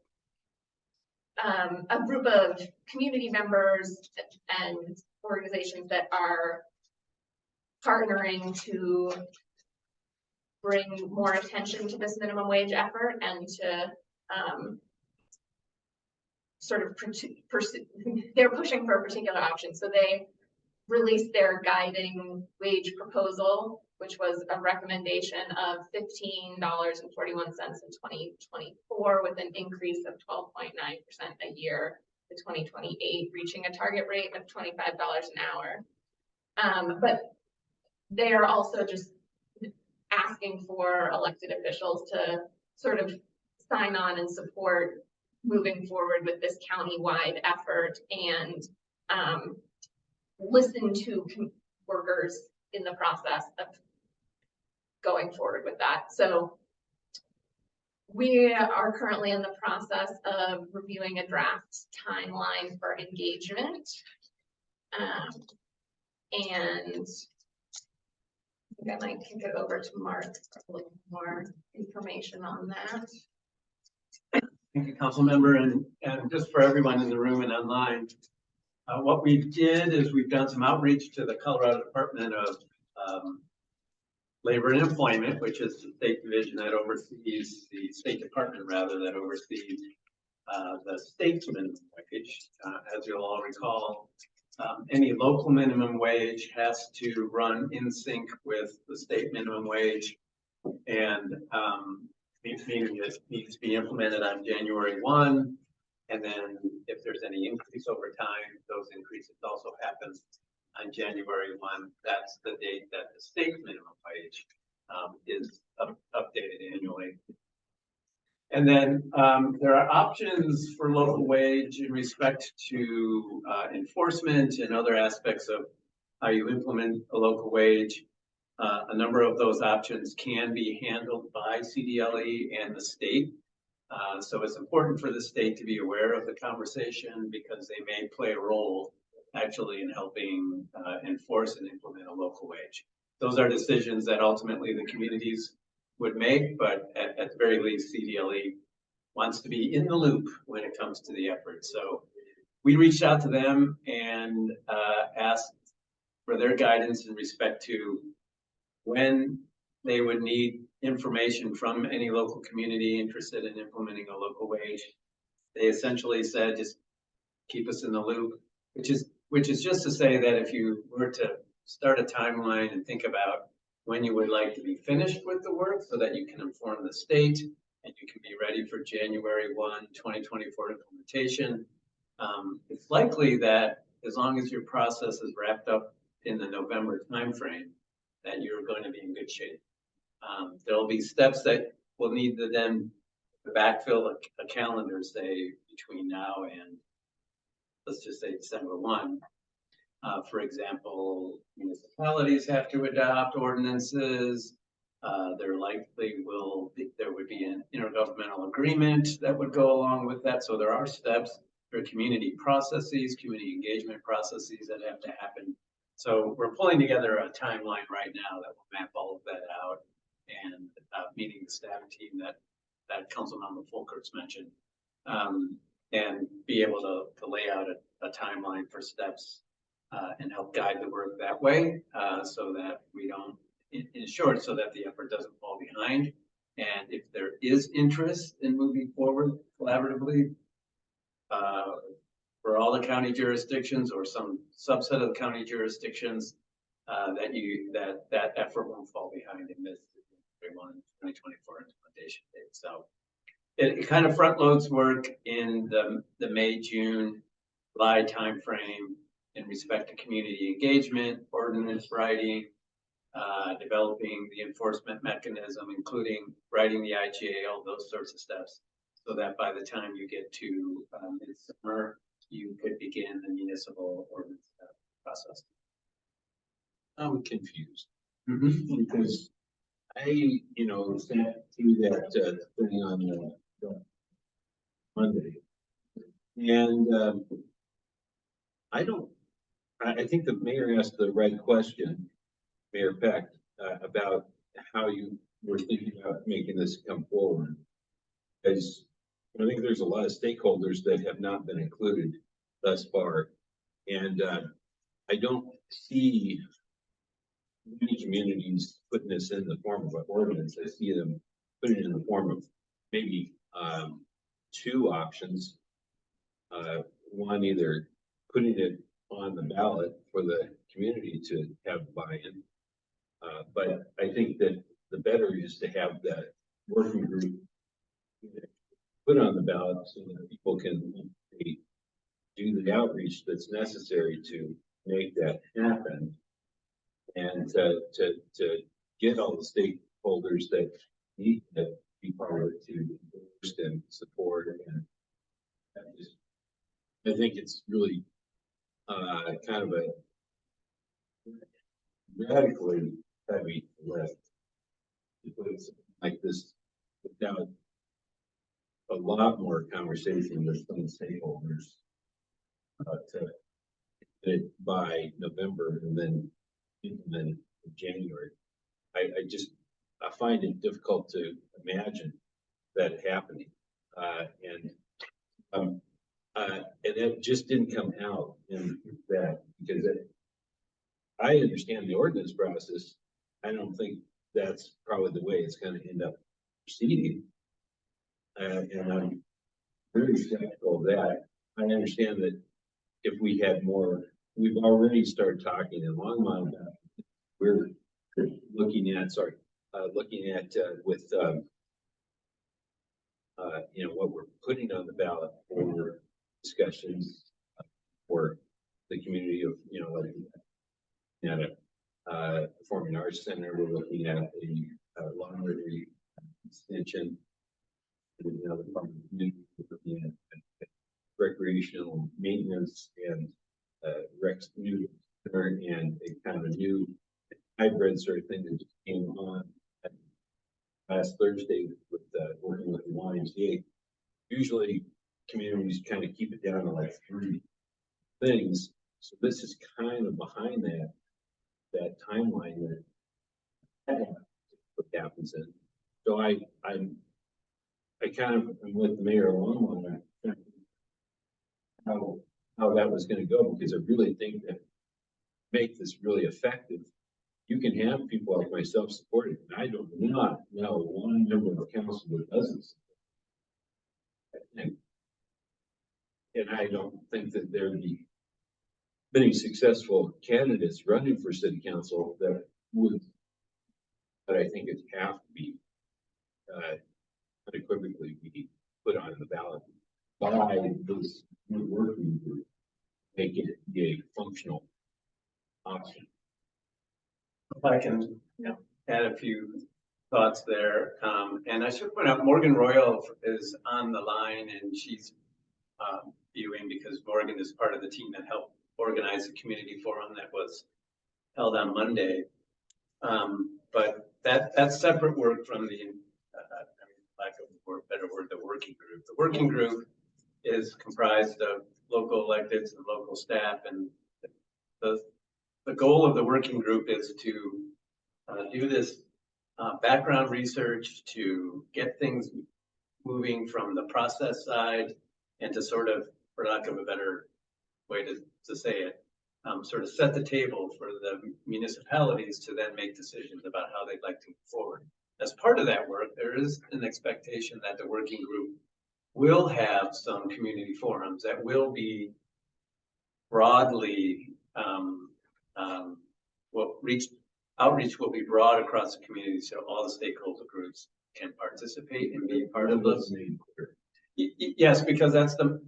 a group of community members and organizations that are partnering to bring more attention to this minimum wage effort and to sort of pursue, they're pushing for a particular option. So they released their guiding wage proposal, which was a recommendation of $15.41 in 2024 with an increase of 12.9% a year to 2028, reaching a target rate of $25 an hour. But they are also just asking for elected officials to sort of sign on and support moving forward with this county-wide effort and listen to workers in the process of going forward with that. So we are currently in the process of reviewing a draft timeline for engagement. And I think I might kick it over to Mark for a little more information on that. Thank you, council member, and just for everyone in the room and online. What we did is we've done some outreach to the Colorado Department of Labor and Employment, which is the state division that oversees the State Department, rather, that oversees the state's minimum wage. As you'll all recall, any local minimum wage has to run in sync with the state minimum wage, and meaning it needs to be implemented on January 1. And then if there's any increase over time, those increases also happen on January 1. That's the date that the state minimum wage is updated annually. And then there are options for local wage in respect to enforcement and other aspects of how you implement a local wage. A number of those options can be handled by CDLE and the state. So it's important for the state to be aware of the conversation because they may play a role actually in helping enforce and implement a local wage. Those are decisions that ultimately the communities would make, but at the very least, CDLE wants to be in the loop when it comes to the effort. So we reached out to them and asked for their guidance in respect to when they would need information from any local community interested in implementing a local wage. They essentially said, just keep us in the loop, which is just to say that if you were to start a timeline and think about when you would like to be finished with the work so that you can inform the state and you can be ready for January 1, 2024 implementation. It's likely that as long as your process is wrapped up in the November timeframe, that you're going to be in good shape. There'll be steps that will need to then backfill a calendar, say, between now and let's just say December 1. For example, municipalities have to adopt ordinances. There would be an intergovernmental agreement that would go along with that. So there are steps, there are community processes, community engagement processes that have to happen. So we're pulling together a timeline right now that will map all of that out and meeting the staff team that Councilmember Folkerts mentioned, and be able to lay out a timeline for steps and help guide the work that way, so that we don't, in short, so that the effort doesn't fall behind. And if there is interest in moving forward collaboratively for all the county jurisdictions or some subset of the county jurisdictions, that effort won't fall behind in this 2024 implementation date. So it kind of front loads work in the May, June, July timeframe in respect to community engagement, ordinance writing, developing the enforcement mechanism, including writing the IGA, all those sorts of steps, so that by the time you get to midsummer, you could begin the municipal ordinance process. I'm confused because I, sat through that thing on Monday, and I think the mayor asked the right question, Mayor Peck, about how you were thinking about making this come forward. Because I think there's a lot of stakeholders that have not been included thus far. And I don't see many communities putting this in the form of an ordinance. I see them putting it in the form of maybe two options. One, either putting it on the ballot for the community to have buy-in. But I think that the better is to have that working group put on the ballot so that people can do the outreach that's necessary to make that happen. And to get all the stakeholders that need to be part of it to boost and support. And I think it's really kind of a radically heavy lift to put it like this without a lot more conversation with some stakeholders to by November and then implement in January. I find it difficult to imagine that happening. And it just didn't come out in that because I understand the ordinance process. I don't think that's probably the way it's going to end up proceeding. And I'm very skeptical of that. I understand that if we had more, we've already started talking in Longmont about we're looking at, with what we're putting on the ballot for discussions for the community of, like at a performing arts center, we're looking at a lawn rotary extension. Another part of the community, we're looking at recreational maintenance and new and a kind of a new hybrid sort of thing that just came on last Thursday with working with the YMCA. Usually communities kind of keep it down to like 3 things. So this is kind of behind that timeline that what happens in. So I kind of am with the mayor along on that how that was going to go, because I really think that make this really effective. You can have people like myself support it. And I do not know one member of the council that doesn't support it. And I don't think that there'd be many successful candidates running for city council that would, but I think it have to be unequivocally be put on the ballot by this new working group, make it be a functional option. If I can add a few thoughts there. And I should point out Morgan Royal is on the line, and she's viewing because Morgan is part of the team that helped organize the community forum that was held on Monday. But that's separate work from the, lack of a better word, the working group. The working group is comprised of local electeds and local staff, and the goal of the working group is to do this background research, to get things moving from the process side, and to sort of, for lack of a better way to say it, sort of set the table for the municipalities to then make decisions about how they'd like to move forward. As part of that work, there is an expectation that the working group will have some community forums that will be broadly reach outreach will be broad across the community, so all the stakeholder groups can participate and be part of this. Yes, because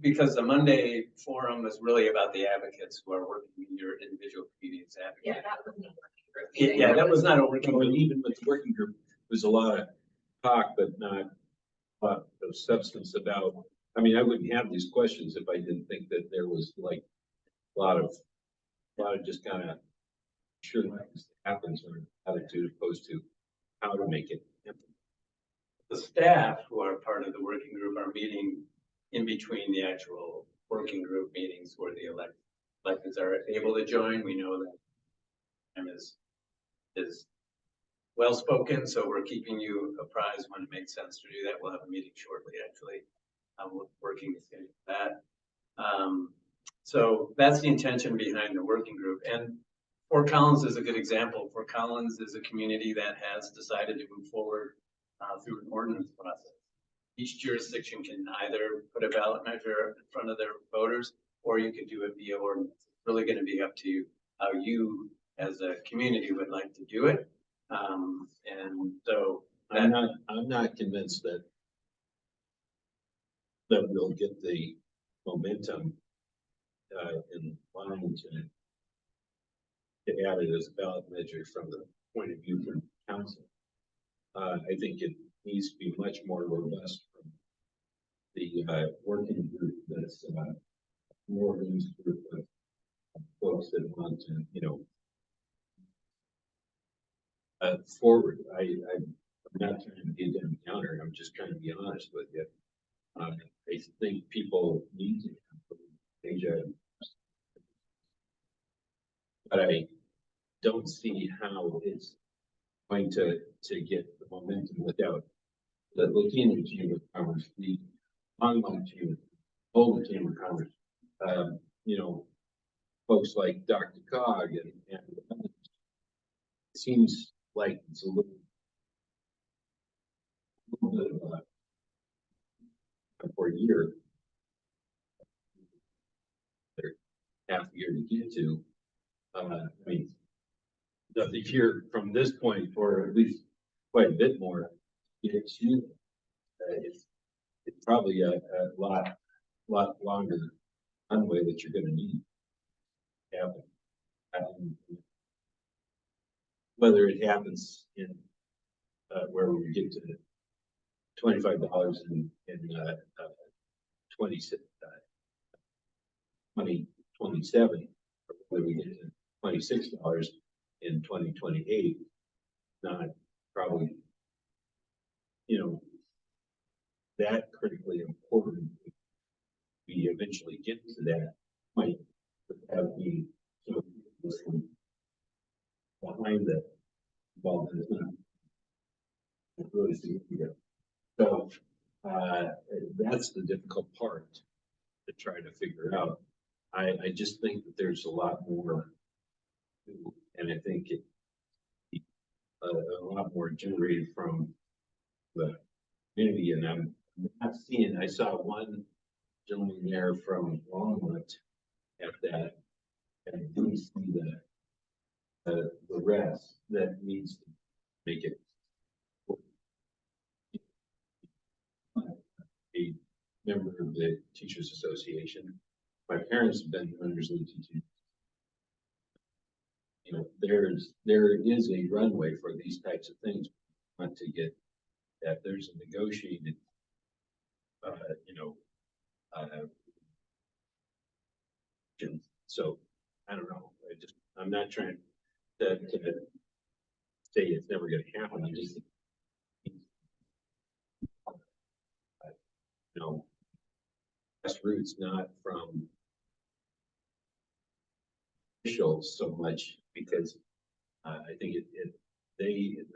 because the Monday forum is really about the advocates who are working in your individual communities. Yeah, that was not working group. Yeah, that was not a working And group. even with the working group, there's a lot of talk, but not a lot of substance about, I mean, I wouldn't have these questions if I didn't think that there was like a lot of just kind of sure things happens or attitude opposed to how to make it. The staff who are part of the working group are meeting in between the actual working group meetings where the electeds are able to join. We know that time is well spoken, so we're keeping you apprised when it makes sense to do that. We'll have a meeting shortly, actually. We're working to schedule that. So that's the intention behind the working group. And Fort Collins is a good example. Fort Collins is a community that has decided to move forward through an ordinance process. Each jurisdiction can either put a ballot measure in front of their voters, or you could do it via ordinance. It's really going to be up to you how you as a community would like to do it. And so I'm not convinced that we'll get the momentum in line to add it as a ballot measure from the point of view from council. I think it needs to be much more robust from the working group that's more loose group of folks that want to, you know, forward. I'm not trying to be a damn counter. I'm just trying to be honest with you. I think people need to Asia, but I don't see how it's going to get the momentum without the Latino Chamber of Commerce, the online Chamber, Boulder Chamber of Commerce, you know, folks like Dr. Cog and it seems like it's a little bit of for a year, half a year to get to. I mean, the year from this point, or at least quite a bit more, it's probably a lot longer runway that you're going to need. Whether it happens in where we get to $25 in 2027, or whether we get to $26 in 2028, not probably, you know, that critically important. We eventually get to that point, have me behind the ball is not really significant. So that's the difficult part to try to figure out. I just think that there's a lot more, and I think a lot more generated from the community. And I'm not seeing. I saw one gentleman there from Longmont at that, and I didn't see the rest that needs to make it a member of the Teachers Association. My parents have been members of the teachers. You know, there is a runway for these types of things. Want to get that there's a negotiated, you know, so I don't know. I'm not trying to say it's never going to happen. I just, you know, grassroots, not from officials so much, because I think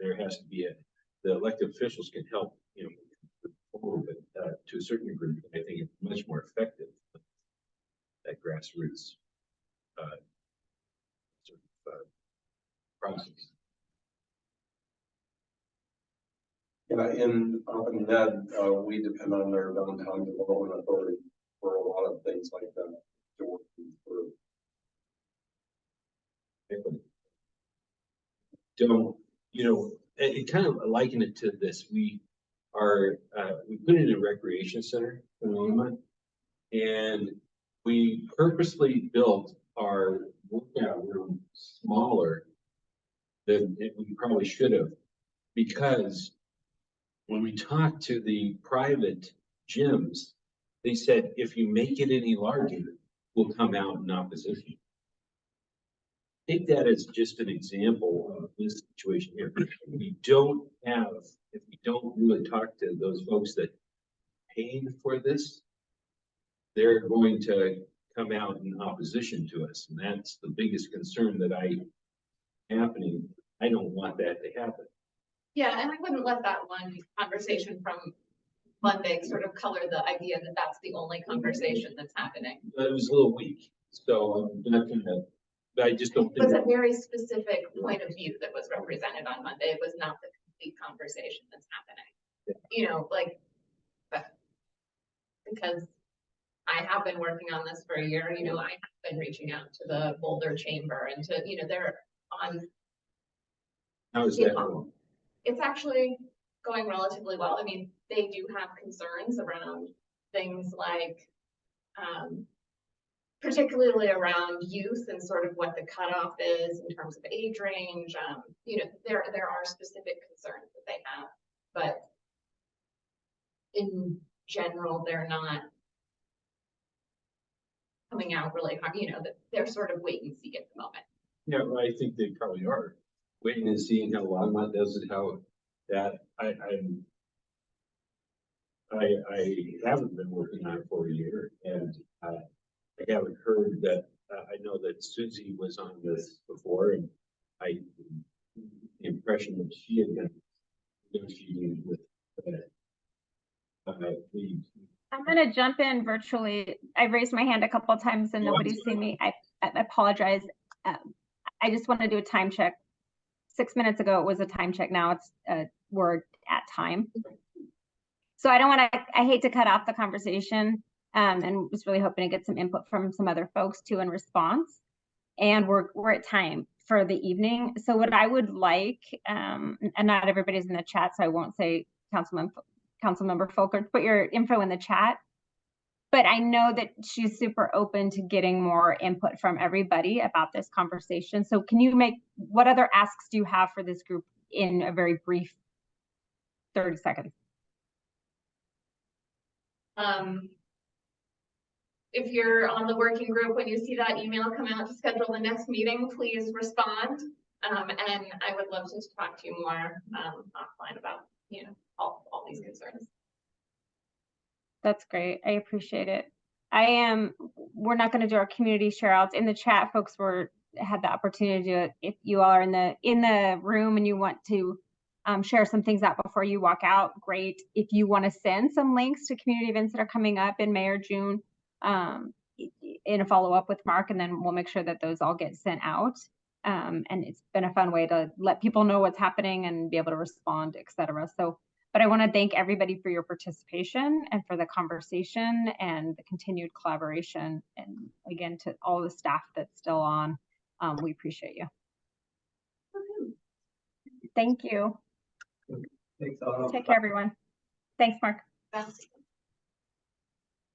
there has to be the elected officials can help, you know, forward, but to a certain degree, I think it's much more effective that grassroots sort of process. Yeah, and often that we depend on our downtown development authority for a lot of things like that to work through. don't, you know, it kind of liken it to this. We put in a recreation center in Longmont, and we purposely built our workout room smaller than we probably should have, because when we talked to the private gyms, they said, if you make it any larger, we'll come out in opposition. Take that as just an example of this situation here. If we don't really talk to those folks that paid for this, they're going to come out in opposition to us. And that's the biggest concern that I don't want that to happen. Yeah, and I wouldn't let that one conversation from Monday sort of color the idea that that's the only conversation that's happening. It was a little weak, so I'm not gonna, I just don't It was think. a very specific point of view that was represented on Monday. It was not the complete conversation that's happening. You know, like, because I have been working on this for a year, you know, I have been reaching out to the Boulder Chamber and to, you know, they're on. How is that going? It's actually going relatively well. I mean, they do have concerns around things like, particularly around youth and sort of what the cutoff is in terms of age range. You know, there are specific concerns that they have, but in general, they're not coming out really hard. You know, that they're sort of wait and see at the moment. Yeah, well, I think they probably are waiting and seeing how Longmont does it, how that I haven't been working on it for a year, and I haven't heard that. I know that Susie was on this before, and the impression that she had been negotiating with I'm gonna jump in virtually. I raised my hand a couple of times and nobody's seen me. I apologize. I just want to do a time check. 6 minutes ago, it was a time check. Now it's we're at time. So I hate to cut off the conversation, and was really hoping to get some input from some other folks too in response. And we're at time for the evening. So what I would like, and not everybody's in the chat, so I won't say Councilmember Folkert, put your info in the chat. But I know that she's super open to getting more input from everybody about this conversation. So can you what other asks do you have for this group in a very brief 30 seconds? If you're on the working group, when you see that email come out to schedule the next meeting, please respond. And I would love to talk to you more offline about, you know, all these concerns. That's great. I appreciate it. We're not going to do our community share outs in the chat. Folks had the opportunity to do it. If you are in the room and you want to share some things out before you walk out, great. If you want to send some links to community events that are coming up in May or June, in a follow-up with Mark, and then we'll make sure that those all get sent out. And it's been a fun way to let people know what's happening and be able to respond, etc. But I want to thank everybody for your participation and for the conversation and the continued collaboration. And again, to all the staff that's still on, we appreciate you. Thank you. Thanks all. Take care, everyone. Thanks, Mark. That's